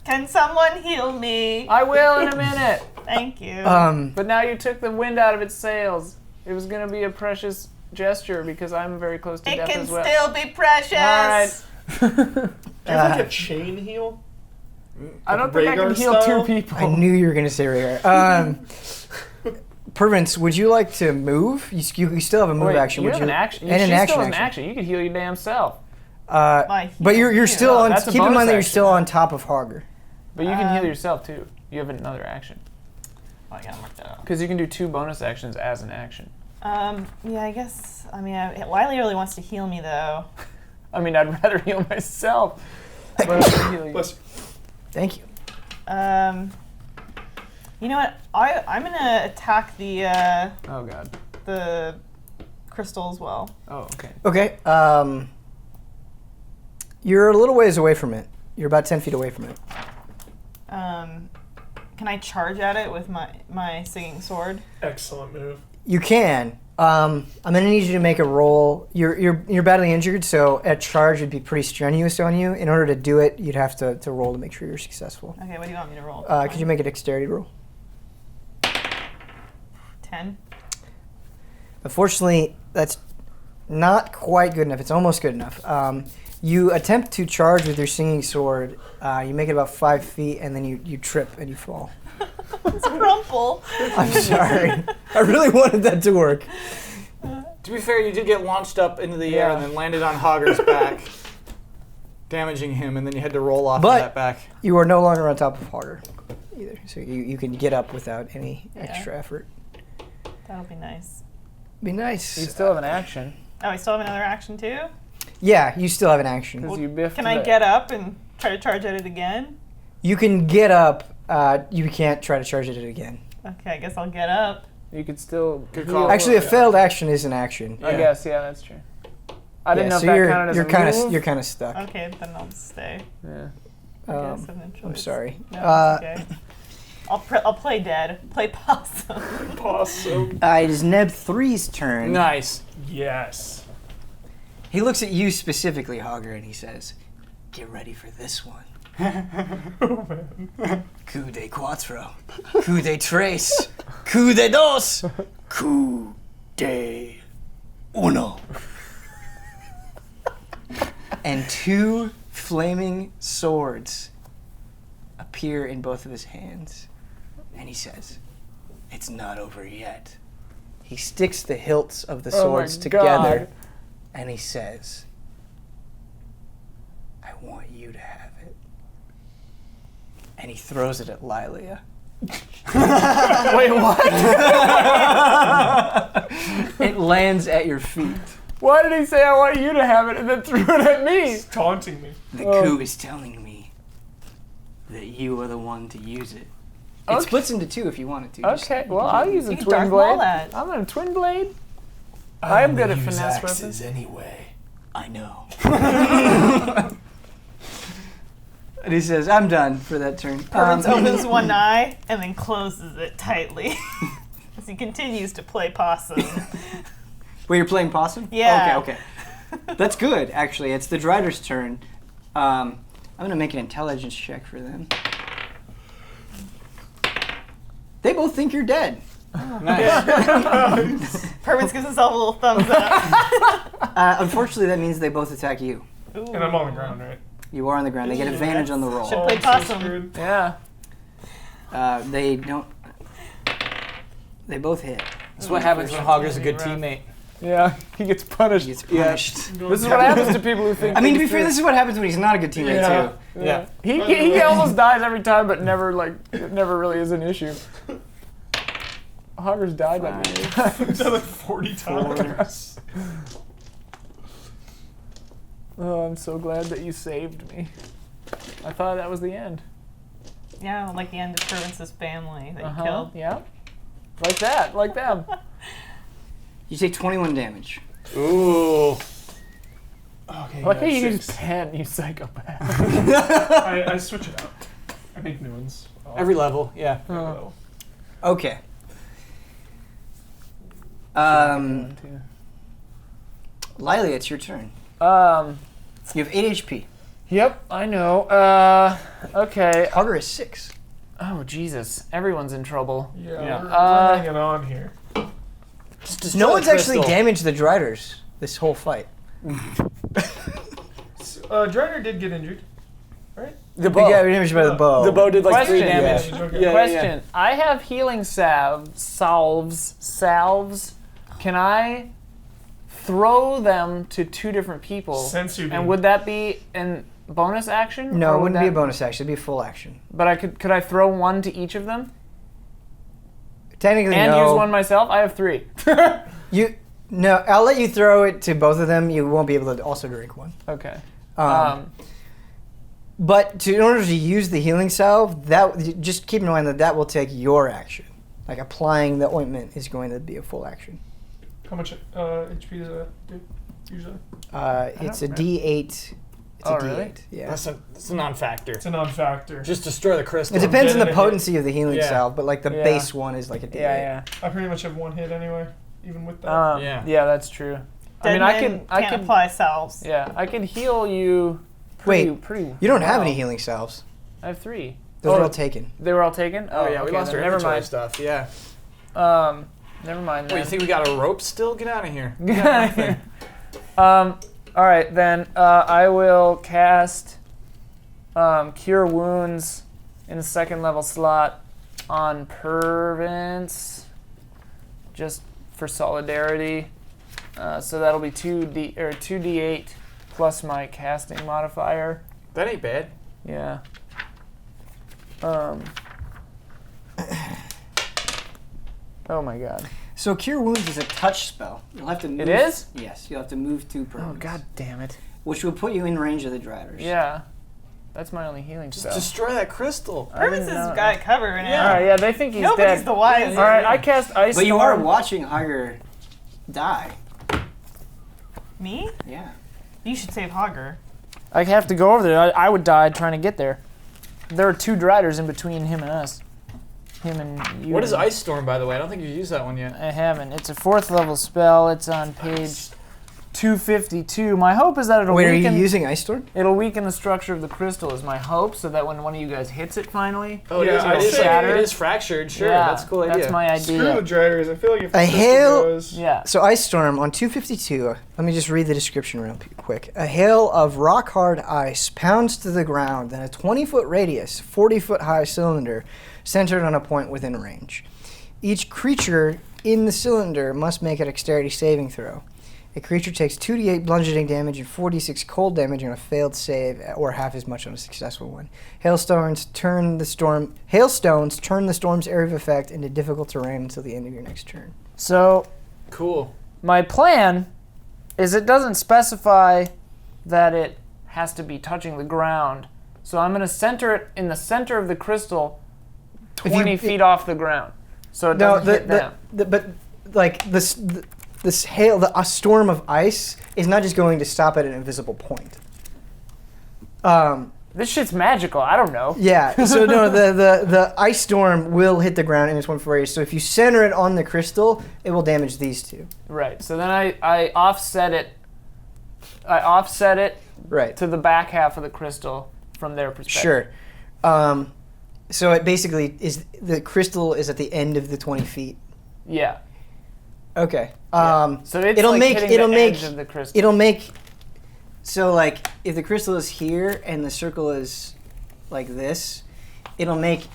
Can someone heal me? I will in a minute. Thank you. But now you took the wind out of its sails. It was gonna be a precious gesture because I'm very close to it death can as well. still be precious. All right. Do you have like a chain heal? I don't think I can Rhaegar heal style? two people. I knew you were going to say Rhaegar. Pervins, would you like to move? You still have a move Wait, action. you would have an action. And an She action. still has an action. You could heal your damn self. My But heal you're you. still on. That's a Keep in bonus mind that you're action. still on top of Hogger. But you can heal yourself too. You have another action. Oh, I gotta mark that out. Because you can do 2 bonus actions as an action. Yeah, I guess. I mean, Wiley really wants to heal me though. I mean, I'd rather heal myself. But I can heal you. Bless you. Thank you. You know what? I'm gonna attack Oh god. the crystal as well. Oh, okay. Okay. You're a little ways away from it. You're about 10 feet away from it. Can I charge at it with my singing sword? Excellent move. You can. I'm gonna need you to make a roll. You're badly injured, so a charge would be pretty strenuous on you. In order to do it, you'd have to roll to make sure you're successful. Okay, what do you want me to roll? Could you make a dexterity roll? 10. Unfortunately, that's not quite good enough. It's almost good enough. You attempt to charge with your singing sword. You make it about 5 feet, and then you trip and you fall. It's a crumple. I'm sorry. I really wanted that to work. To be fair, you did get launched up into the air and then landed on Hogger's back, damaging him, and then you had to roll off of But- that back. You are no longer on top of Hogger either, so you can get up without any extra effort. That'll be nice. Be nice. You still have an action. Oh, I still have another action too? Yeah, you still have an action. Because you biffed Can I get up and try to charge at it again? You can get up. You can't try to charge it again. Okay, I guess I'll get up. You could still. Good heal. call. Actually, a failed action is an action. I guess, yeah, that's true. I didn't know if so that counted as you're a kind move. of you're kind of stuck. Okay, then I'll stay. Yeah. I guess I have no I'm choice. sorry. No, it's okay. I'll play dead. Play possum. Possum. It is Neb III's turn. Nice. Yes. He looks at you specifically, Hogger, and he says, "Get ready for this one. Coup de cuatro. Coup de tres. Coup de dos. Coup de uno." And 2 flaming swords appear in both of his hands. And he says, "It's not over yet." He sticks the hilts of the Oh my swords together. God. And he says, "I want you to have it." And he throws it at Lilia. Wait, what? It lands at your feet. Why did he say I want you to have it and then threw it at me? He's taunting me. The coup is telling me that you are the one to use it. It Okay. splits into 2 if you wanted to. Just- Okay, well, I'll use a You can twin Darth Maul blade. that. I'm gonna twin blade. I am good at finesse weapons. anyway. I know. And he says, "I'm done for that turn." Pervins opens one eye and then closes it tightly as he continues to play possum. Wait, you're playing possum? Yeah. Okay. That's good, actually. It's the Drider's turn. I'm going to make an intelligence check for them. They both think you're dead. Pervins gives himself a little thumbs up. Unfortunately, that means they both attack you. Ooh. And I'm on the ground, right? You are on the ground. They get advantage on the roll. Should play possum. screwed. Yeah. They don't. They both hit. That's what happens when Hogger's a good Rough. teammate. Yeah, he gets punished. He gets punished. This is what happens to people who think. I mean, to be fair, this is what happens when he's not a good teammate too. Yeah. He almost dies every time, but never it never really is an issue. Hogger's died by me. I've done it 40 times. Oh, I'm so glad that you saved me. I thought that was the end. Yeah, like the end of Provence's family that you killed. Yeah. Like that, like them. You take 21 damage. Ooh. Okay. Like how yeah, you 6. use pen, you psychopath. I switch it out. I make new ones. Every level, yeah. Every level. Okay. Lily, it's your turn. You have 8 HP. Yep, I know. Okay. Hogger is 6. Oh, Jesus. Everyone's in trouble. Yeah. We're hanging on here. No one's actually damaged the Driders this whole fight. Driner did get injured, right? The He got damaged by the bow. The bow did like 3 Question. damage. Okay. Yeah, Question. I have healing salves. Can I throw them to 2 different people? Sensu beam. And would that be a bonus action? No, Or it would wouldn't be a that- bonus action. It'd be a full action. But could I throw 1 to each of them? Technically, And no. use 1 myself? I have 3. No, I'll let you throw it to both of them. You won't be able to also drink 1. Okay. But in order to use the healing salve, just keep in mind that will take your action. Like applying the ointment is going to be a full action. How much HP does that do, usually? It's a remember. D8. It's Oh, a D8. really? Yeah. That's a non-factor. It's a non-factor. Just destroy the crystal. It depends on Get the it, potency of the healing Yeah. salve, but like the Yeah. base one is like a D8. Yeah. I pretty much have 1 hit anyway, even with that. Yeah. Yeah, that's true. I mean, Dead I men could can't apply salves. Yeah, I could heal you. Wait, pretty. You don't have well. any healing salves. I have 3. Those are all taken. They were all taken. Oh yeah, we okay, lost then our never inventory mind. stuff. Yeah. Never mind. Wait, Then. you think we got a rope still? Get out of here. All right, then I will cast Cure Wounds in a 2nd level slot on Purvance, just for solidarity. So that'll be 2d8 plus my casting modifier. That ain't bad. Yeah. Oh my God. So Cure Wounds is a touch spell. You'll have to move. It is? Yes, you'll have to move 2 per. Oh God damn it. Which will put you in range of the Driders. Yeah. That's my only healing Just spell. destroy that crystal. Purvence has got it covered now. All right, yeah, they think he's Nobody's dead. the wiser. All right, I cast Ice But you are Storm. watching Hogger die. Me? Yeah. You should save Hogger. I have to go over there. I would die trying to get there. There are 2 Driders in between him and us. Him and you. What is Ice Storm, by the way? I don't think you've used that one yet. I haven't. It's a 4th level spell. It's on page 252. My hope is that it'll Wait, are you weaken. using Ice Storm? It'll weaken the structure of the crystal. Is my hope, so that when one of you guys hits it finally. Oh, Yeah, it is shattered. it is fractured. Sure, yeah, that's a cool idea. That's my Screw the idea. Driders. I feel like if the A system hail- goes... Yeah. So Ice Storm on 252. Let me just read the description real quick. A hail of rock-hard ice pounds to the ground in a 20-foot radius, 40-foot high cylinder centered on a point within range. Each creature in the cylinder must make a dexterity saving throw. A creature takes 2d8 bludgeoning damage and 4d6 cold damage on a failed save, or half as much on a successful one. Hailstones turn the storm's area of effect into difficult terrain until the end of your next turn. So Cool. my plan is it doesn't specify that it has to be touching the ground. So I'm going to center it in the center of the crystal, 20 feet off the ground. So it doesn't hit them. But like this hail, a storm of ice is not just going to stop at an invisible point. This shit's magical. I don't know. Yeah. So no, the ice storm will hit the ground in its one radius. So if you center it on the crystal, it will damage these 2. Right. So then I offset it. I offset it Right. to the back half of the crystal from their perspective. Sure. So it basically is the crystal is at the end of the 20 feet. Yeah. Okay. So it's it'll like make hitting it'll the make edge of the crystal. it'll make. So like if the crystal is here and the circle is like this, it'll make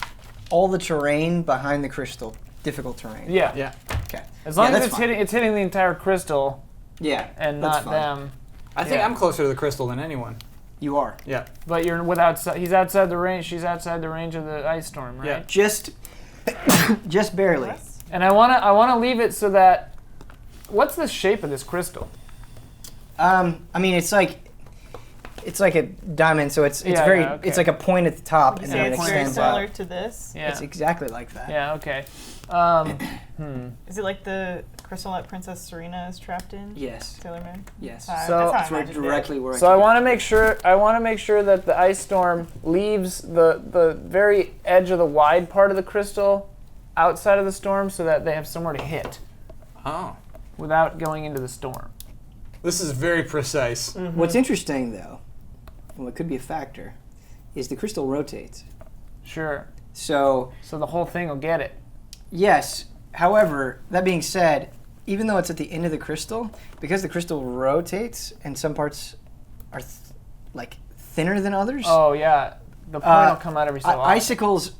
all the terrain behind the crystal difficult terrain. Yeah. Yeah. Okay. As long Yeah, as that's fine. it's hitting the entire crystal Yeah. and that's not fine. them. I think Yeah. I'm closer to the crystal than anyone. You are. Yeah. But you're without. He's outside the range. She's outside the range of the ice storm, right? Yeah. Just barely. Yes. And I wanna leave it so that. What's the shape of this crystal? I mean, it's like a diamond, so it's Yeah, very yeah, okay. it's like a point at the top, You and say then it it's very extends similar out. to this. Yeah. It's exactly like that. Yeah. Okay. Is it like the crystal that Princess Serena is trapped in? Yes. Sailor Moon? Yes. That's So- how I That's where imagined it. directly where. So I want to make sure. that the ice storm leaves the very edge of the wide part of the crystal outside of the storm, so that they have somewhere to hit Oh. without going into the storm. This is very precise. What's interesting, though, and what could be a factor, is the crystal rotates. Sure. So So the whole thing will get it. yes. However, that being said, even though it's at the end of the crystal, because the crystal rotates and some parts are like thinner than others, Oh yeah. The point will come out every so often. icicles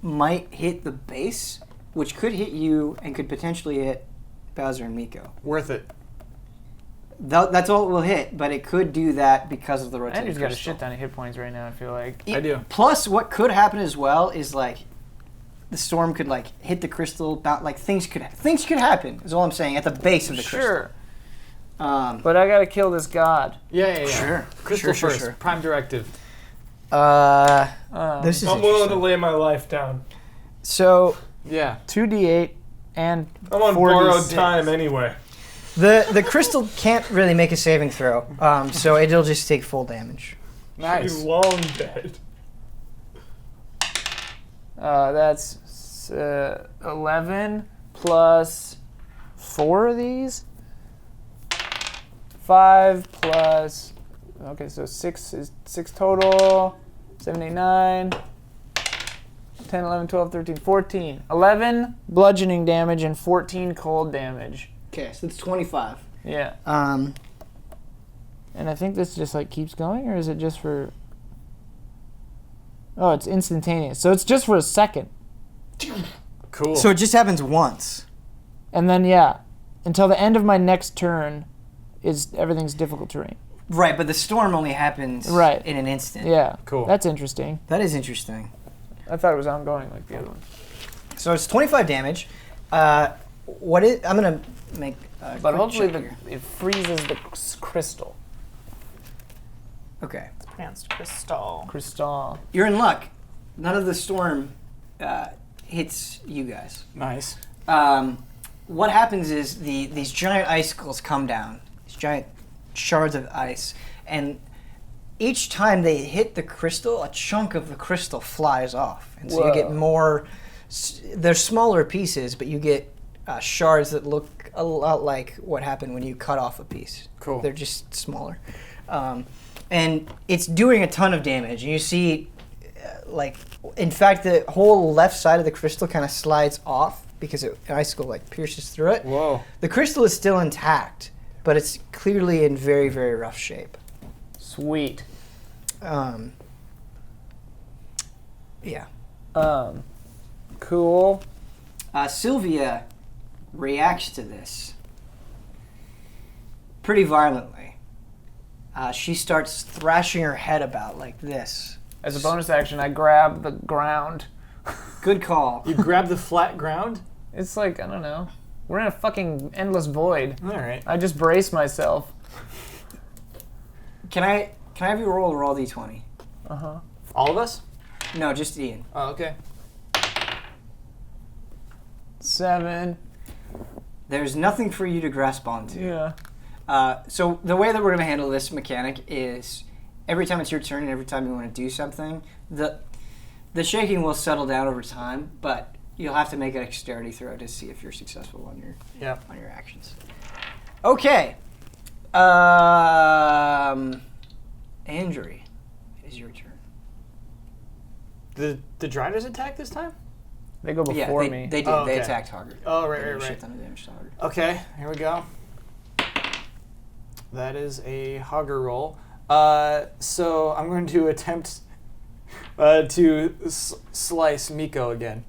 might hit the base, which could hit you and could potentially hit Bowser and Miko. Worth it. That's all it will hit, but it could do that because of the rotating Andrew's got a crystal. shit ton of hit points right now. I feel like. I do. Plus, what could happen as well is like the storm could like hit the crystal. Like things could happen. Is all I'm saying at the base of the crystal. Sure. Um, But I gotta kill this god. Yeah. Sure. Crystal Sure, first. sure. Prime directive. this is I'm willing to interesting. lay my life down. So Yeah. 2d8 and I'm on 46. borrowed time anyway. the crystal can't really make a saving throw, so it'll just take full damage. Nice. Be long dead. That's 11 plus 4 of these. 5 plus. Okay, so 6 is 6 total. 7, 8, 9. 10, 11, 12, 13, 14. 11 bludgeoning damage and 14 cold damage. Okay, so it's 25. Yeah. Um, And I think this just like keeps going, or is it just for? Oh, it's instantaneous. So it's just for a second, Cool. so it just happens once. and then yeah, until the end of my next turn, is everything's difficult terrain. Right, but the storm only happens Right. in an instant. Yeah. Cool. That's interesting. That is interesting. I thought it was ongoing like the other one. So it's 25 damage. What is? I'm gonna make. A But quick hopefully check here. it freezes the crystal. Okay, It's pronounced crystal. Crystal. you're in luck. None of the storm hits you guys. Nice. What happens is these giant icicles come down, these giant shards of ice, and each time they hit the crystal, a chunk of the crystal flies off, and so you get Whoa. more. They're smaller pieces, but you get shards that look a lot like what happened when you cut off a piece. Cool. They're just smaller, and it's doing a ton of damage. You see, in fact, the whole left side of the crystal kind of slides off because an icicle like pierces through it. Whoa. The crystal is still intact, but it's clearly in very, very rough shape. Sweet. Yeah. Cool. Sylvia reacts to this pretty violently. She starts thrashing her head about like this. As a bonus action, I grab the ground. Good call. You grab the flat ground? It's like, I don't know. We're in a fucking endless void. All right. I just brace myself. Can I have you roll d20? Uh-huh. All of us? No, just Ian. Oh, okay. 7. There's nothing for you to grasp onto. Yeah. So the way that we're going to handle this mechanic is every time it's your turn and every time you want to do something, the shaking will settle down over time, but you'll have to make a dexterity throw to see if you're successful on your actions. Okay. Andrew, it is your turn. The Driders attack this time? They go before me. They did. Oh, They okay. attacked Hogger. Oh, They right, did a right, shit right. ton of damage to Hogger. Okay, here we go. That is a Hogger roll. So I'm going to attempt to slice Miko again.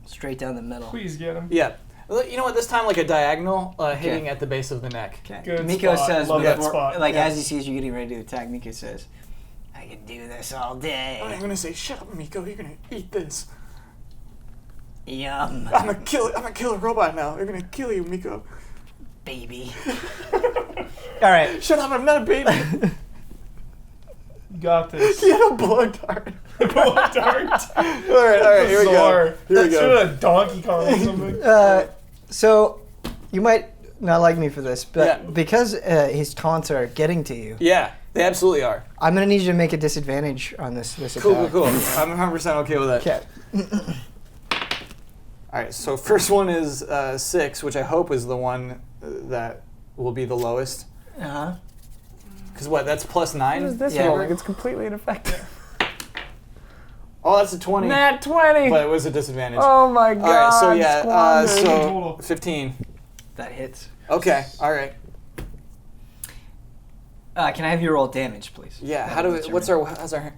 Straight down the middle. Please get him. Yeah. You know what? This time, like a diagonal, hitting at the base of the neck. Okay. Good Miko spot. says, Love that before, spot. like Yeah. as he sees you getting ready to attack, Miko says, "I could do this all day." I'm gonna say, "Shut up, Miko. You're gonna eat this." Yum, I'm a killer robot now. They're gonna kill you, Miko. baby. All right. Shut up! I'm not a baby. You got this. He had a blow dart. Blow dart. All right. Here we go. Here we go. Should have Donkey Kong or something. So you might not like me for this, but Yeah. because his taunts are getting to you, Yeah, they absolutely are. I'm gonna need you to make a disadvantage on this Cool. attack. I'm 100% okay with that. Okay. All right, so first one is 6, which I hope is the one that will be the lowest. Uh-huh. Because what? That's plus 9. What is this Yeah. rolling? It's completely ineffective. Oh, that's a 20. Nat 20. But it was a disadvantage. Oh my god. All right, so yeah, squandered. so Total. 15. That hits. Okay, all right. Can I have you roll damage, please? Yeah, That'll determine. how's our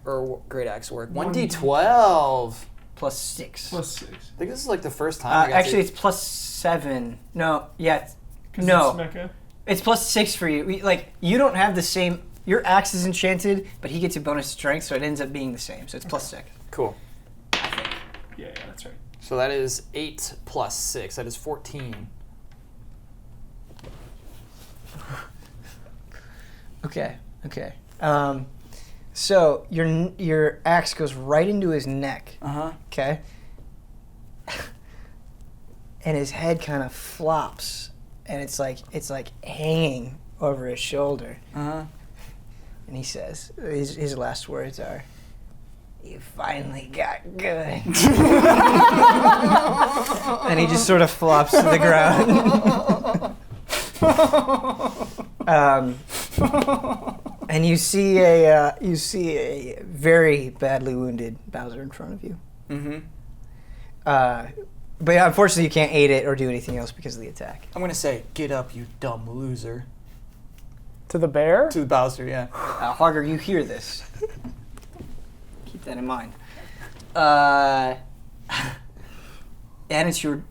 great axe work? 1d12. Plus 6. Plus 6. I think this is like the first time. I got Actually, to... it's plus 7. No, yeah. 'Cause No. It's mecha. It's plus 6 for you. You don't have the same. Your axe is enchanted, but he gets a bonus strength, so it ends up being the same. So it's plus 6. Cool. Yeah, that's right. So that is 8 plus 6. That is 14. Okay. So your axe goes right into his neck. Uh-huh. Okay. And his head kind of flops, and it's like hanging over his shoulder. Uh-huh. And he says, his last words are, "You finally got good." And he just sort of flops to the ground. And you see a very badly wounded Bowser in front of you. Mm-hmm. But yeah, unfortunately, you can't aid it or do anything else because of the attack. I'm gonna say, "Get up, you dumb loser." To the bear? To Bowser, yeah. Harger, you hear this. Keep that in mind. And it's your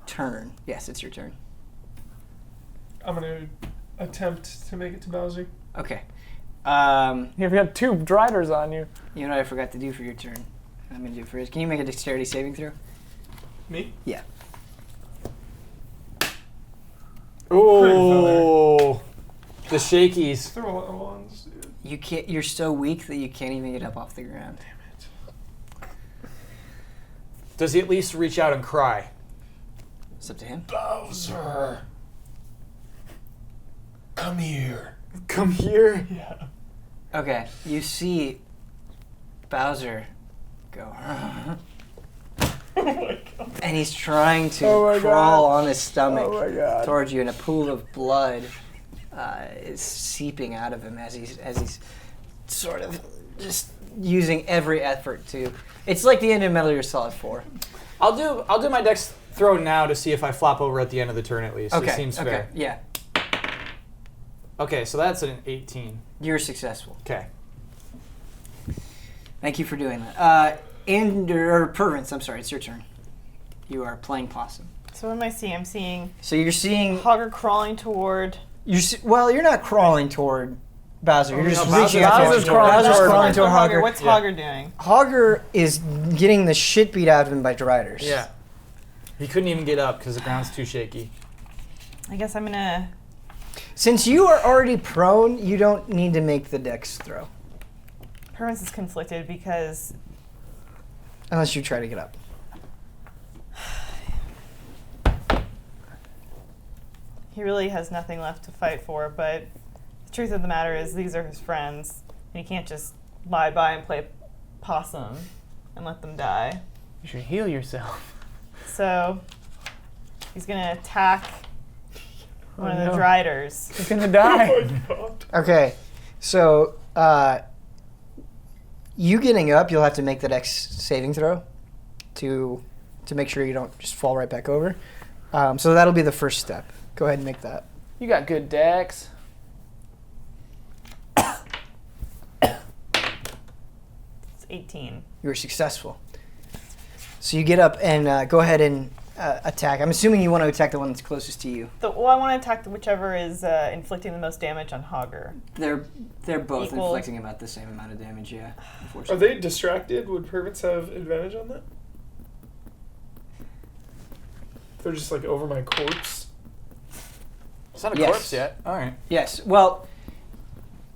turn. Yes, it's your turn. I'm going to attempt to make it to Bowser. Okay. You've got 2 Driders on you. You know what I forgot to do for your turn? I'm going to do for his. Can you make a dexterity saving throw? Me? Yeah. Oh, the shakies. Throw a lot of wands, dude. You can't. You're so weak that you can't even get up off the ground. Does he at least reach out and cry? It's up to him. Bowser. Come here. Come here. Yeah. Okay. You see Bowser go, Oh my god. and he's trying to Oh my crawl God. on his stomach Oh my god. towards you, and a pool of blood is seeping out of him as he's sort of just using every effort to. It's like the end of Metal Gear Solid 4. I'll do my dex throw now to see if I flop over at the end of the turn at least. Okay. It seems fair. Yeah. Okay, so that's an 18. You're successful. Okay. Thank you for doing that. Or Pervins, I'm sorry, it's your turn. You are playing possum. So what am I seeing? I'm seeing So you're seeing. Hogger crawling toward. Well, you're not crawling toward Bowser. You're just no, reaching out to Bowser's him. crawling Bowser's toward crawling to a Hogger. Hogger. What's Hogger doing? Hogger is getting the shit beat out of him by Driders. Yeah. He couldn't even get up because the ground's too shaky. I guess I'm gonna. Since you are already prone, you don't need to make the dex throw. Pervins is conflicted because Unless you try to get up. he really has nothing left to fight for, but the truth of the matter is these are his friends, and he can't just lie by and play possum and let them die. You should heal yourself. So he's gonna attack one of the no. Driders. He's gonna die. Oh my god. Okay, so you getting up, you'll have to make the dex saving throw to make sure you don't just fall right back over. So that'll be the first step. Go ahead and make that. You got good dex. It's 18. You were successful. So you get up and go ahead and attack? I'm assuming you want to attack the one that's closest to you. I want to attack whichever is inflicting the most damage on Hogger. They're both Equal. inflicting about the same amount of damage, yeah, Are unfortunately. they distracted? Would Pervits have advantage on that? They're just like over my corpse. It's not a Yes. corpse yet. All right. Yes, well,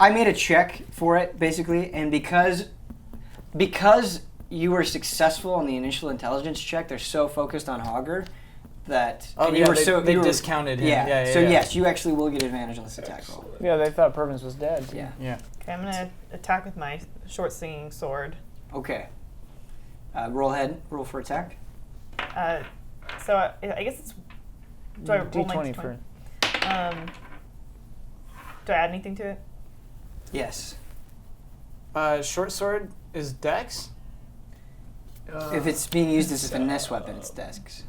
I made a check for it, basically, and because you were successful on the initial intelligence check, they're so focused on Hogger that... Oh, and yeah, you they were- discounted him. Yeah, Yeah, so yeah. yes, you actually will get advantage on this attack roll. Excellent. Yeah, they thought Pervins was dead. Yeah. Yeah. Okay, I'm gonna attack with my short swinging sword. Okay. Roll for attack. So I guess it's. Do I roll my D20 D20? for. Do I add anything to it? Yes. Short sword is Dex. If it's being used as a finesse weapon, it's desks.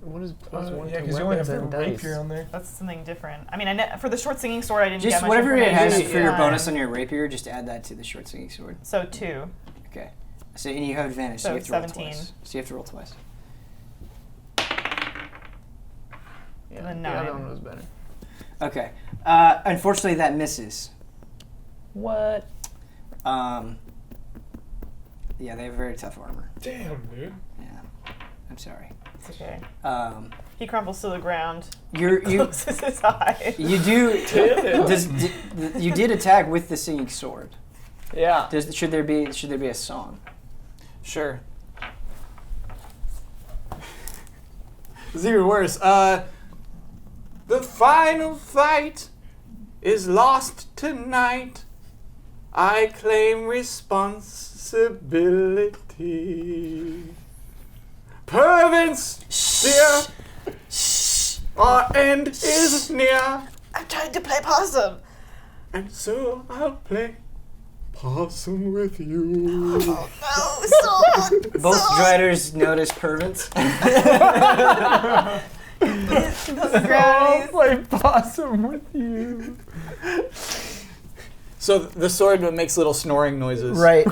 What is Yeah, because you only have the rapier on there. That's something different. I mean, for the short swinging sword, I didn't Just get much whatever it has information. for your bonus on your rapier, just add that to the short swinging sword. So 2. Okay. So and you have advantage, so So you have to roll 17. twice. So you have to roll twice. Yeah, then the other 9. one was better. Okay. Unfortunately, that misses. What? Yeah, they have very tough armor. Damn, dude. Yeah. I'm sorry. It's okay. He He crumbles to the ground. you Closes his eyes. you do Damn it. you did attack with the singing sword. Yeah. Should there be a song? Sure. It's even worse. The final fight is lost tonight. I claim responsibility. Pervins, dear, our end is near, I'm trying to play possum. and so I'll play possum with you. No, stop. Both Driders notice Pervins. I'll play possum with you. So the sword makes little snoring noises. Right.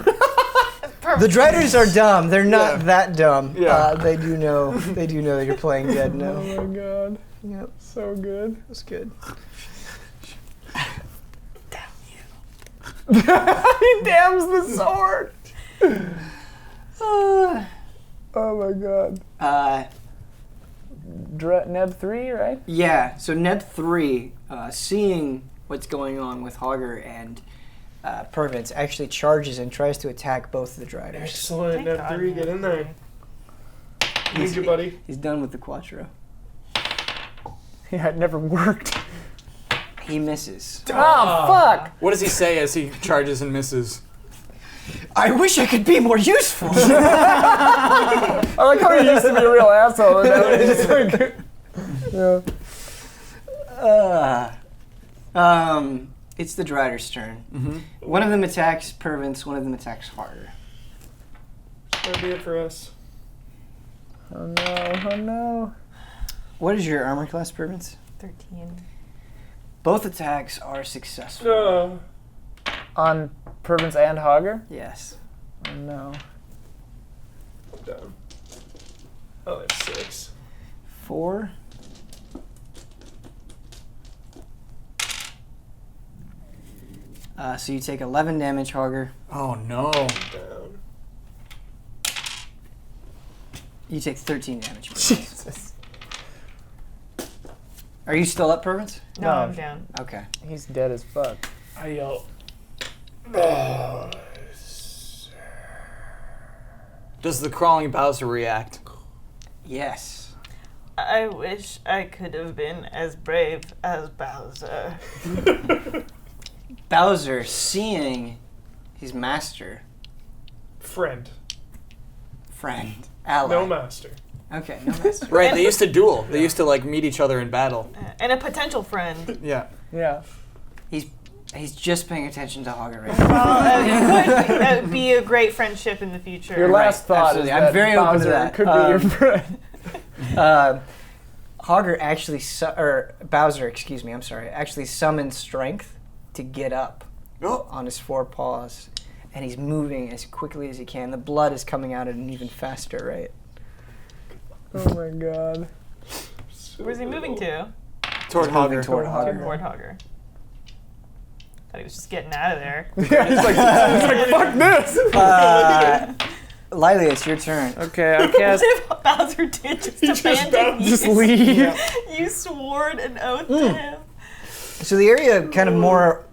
The Driders are dumb. They're not that dumb. Yeah. They do know that you're playing dead now. Oh my god. Yep. So good. That's good. He damns the sword. Uh, Oh my god. Neb III, right? yeah, so Neb III, seeing what's going on with Hogger and Pervins, actually charges and tries to attack both of the Driders. Excellent. Thank Neb God, 3, get in there. Need you, buddy. He's done with the Quattro. Yeah, it never worked. He misses. Oh, fuck! What does he say as he charges and misses? I wish I could be more useful. I like how he used to be a real asshole. And now he's just like, yeah. It's the Drider's turn. Mm-hmm. One of them attacks Pervins, one of them attacks Harder. That'll be it for us. Oh no, oh no. What is your armor class, Pervins? 13. Both attacks are successful. On Pervins and Hogger? Yes. Oh no. I'm down. Oh, that's 6. 4. So you take 11 damage, Hogger. Oh no. Down. You take 13 damage. Pervins. Jesus. Are you still up, Pervins? No, No. I'm down. Okay. He's dead as fuck. I yell. Does the crawling Bowser react? Yes. I wish I could have been as brave as Bowser. Bowser, seeing his master, Friend. friend, ally. No master. Okay, no master. Right, they used to duel. They used to like meet each other in battle. And a potential friend. Yeah. Yeah. He's just paying attention to Hogger right now. Well, it could be a great friendship in the future. Your last thought absolutely. is I'm that very open to Bowser that. could be your friend. Hogger actually, or Bowser, excuse me, I'm sorry, actually summons strength to get up on his 4 paws, and he's moving as quickly as he can. The blood is coming out at an even faster rate. Oh my god. Where's he moving to? Toward Hogger. Toward Hogger. Toward Hogger. Thought he was just getting out of there. Yeah, he's like, fuck this! Lily, it's your turn. Okay, I cast. What if Bowser did just abandon you? Just leave. You swore an oath to him. So the area kind of more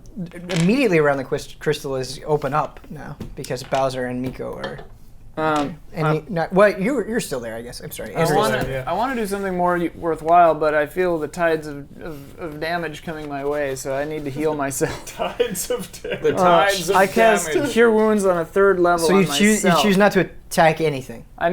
immediately around the crystal is open up now because Bowser and Miko are. You're still there, I guess. I'm sorry. I want to do something more worthwhile, but I feel the tides of damage coming my way, so I need to heal myself. Tides of damage. The tides of I cast damage. Cure Wounds on a 3rd level. So on you myself. choose not to attack anything. I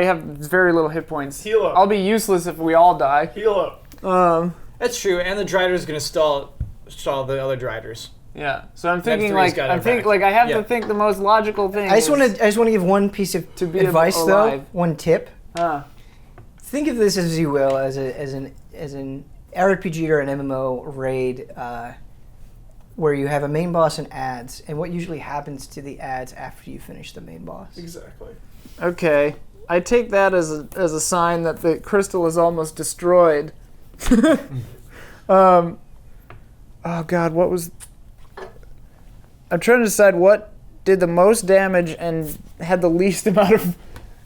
have very little hit points. Heal up. I'll be useless if we all die. Heal up. That's true, and the Drider's gonna stall the other Driders. Yeah. So I'm Neb thinking III's got it back. I have Yeah. to think the most logical thing. I just want to give one piece of To be advice alive. though. One tip. Think of this as you will, as an RPG or an MMO raid, where you have a main boss and ads, and what usually happens to the ads after you finish the main boss. Exactly. Okay. I take that as a sign that the crystal is almost destroyed. Oh God, what was? I'm trying to decide what did the most damage and had the least amount of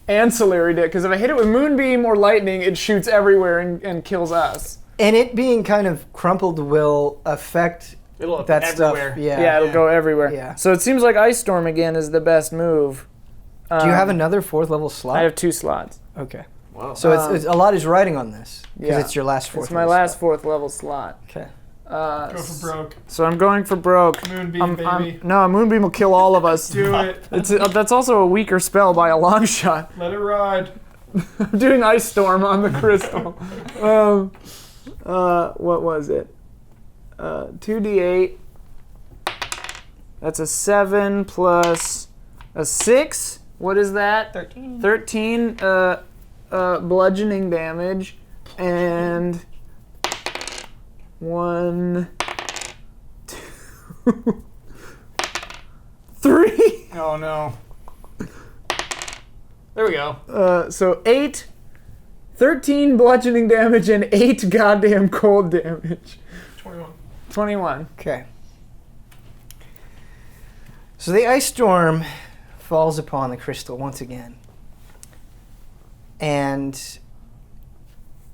ancillary damage. Because if I hit it with Moonbeam or Lightning, it shoots everywhere and kills us. And it being kind of crumpled will affect It'll that everywhere. stuff. Yeah. Yeah, it'll go everywhere. Yeah. So it seems like Ice Storm again is the best move. Do you have another 4th level slot? I have 2 slots. Okay. Wow. So it's a lot is riding on this because Yeah. it's your last 4th. It's my last 4th level slot. Okay. Go for broke. So I'm going for broke. Moonbeam, baby. No, Moonbeam will kill all of us. Do it. That's also a weaker spell by a long shot. Let it ride. I'm doing Ice Storm on the crystal. What was it? 2d8. That's a 7 plus a 6. What is that? 13. 13 bludgeoning damage. And 1, 2, 3. Oh no. There we go. So 13 bludgeoning damage and 8 goddamn cold damage. 21. Okay. So the ice storm falls upon the crystal once again. And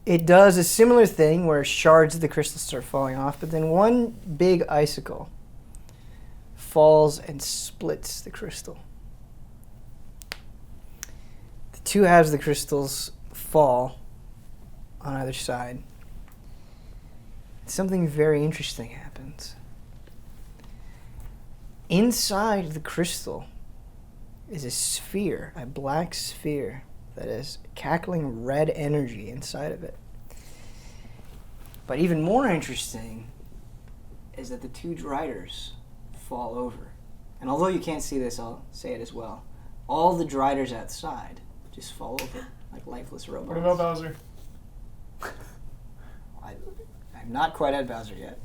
it does a similar thing where shards of the crystal start falling off, but then one big icicle falls and splits the crystal. The 2 halves of the crystals fall on either side. Something very interesting happens. Inside the crystal is a sphere, a black sphere that has cackling red energy inside of it. But even more interesting is that the 2 Driders fall over. And although you can't see this, I'll say it as well. All the Driders outside just fall over like lifeless robots. What about Bowser? I'm not quite at Bowser yet.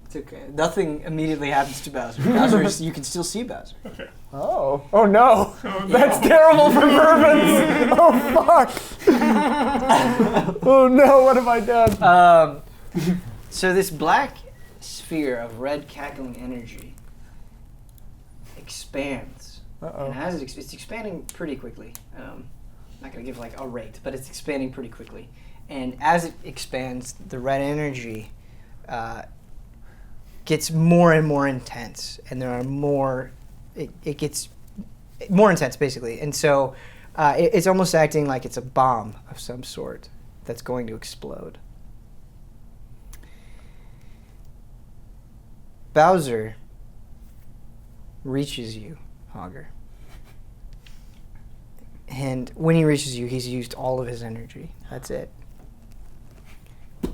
It's okay. Nothing immediately happens to Bowser. Bowser you can still see Bowser. Okay. Oh no. Oh, no. That's terrible for Bourbons. Oh fuck. Oh no, what have I done? So this black sphere of red cackling energy expands. Uh-oh. And as it's expanding pretty quickly. I'm not going to give like a rate, but it's expanding pretty quickly. And as it expands, the red energy gets more and more intense, and there are more. It gets more intense, basically, and so it's almost acting like it's a bomb of some sort that's going to explode. Bowser reaches you, Hogger. And when he reaches you, he's used all of his energy. That's it.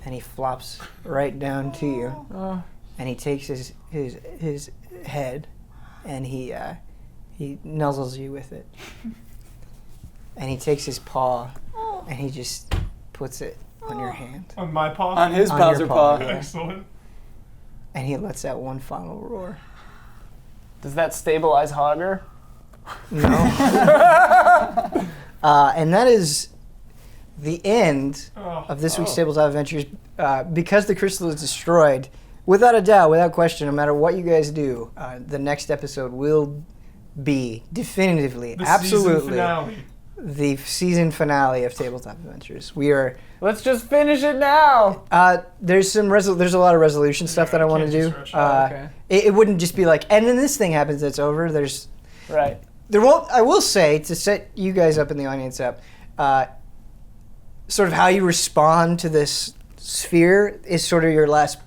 And he flops right down to you. And he takes his head and he nuzzles you with it. And he takes his paw and he just puts it on your hand. On my paw? On his On Bowser your paw, paw. yeah. Excellent. And he lets out one final roar. Does that stabilize Hogger? No. And that is the end Oh. of this week's Tabletop Adventures. Because the crystal is destroyed, without a doubt, without question, no matter what you guys do, the next episode will be definitively, The absolutely, season finale. the season finale of Tabletop Adventures. We are. Let's just finish it now. There's there's a lot of resolution stuff that I want to can't do. just rush it. Okay. It wouldn't just be like, and then this thing happens, it's over. Right. There won't. I will say, to set you guys up in the audience up, sort of how you respond to this sphere is sort of your last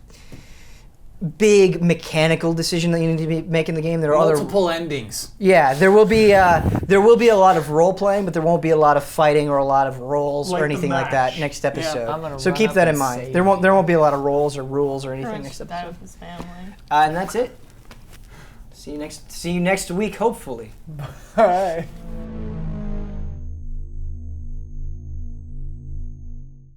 big mechanical decision that you need to make in the game. There are Multiple endings. Yeah, there will be a lot of role playing, but there won't be a lot of fighting or a lot of roles Like or the anything like that match. next episode. I'm gonna So run keep up that in and mind. save There won't be a lot of roles or rules or anything Prince next died episode. with his family. And that's it. See you next week, hopefully. All right.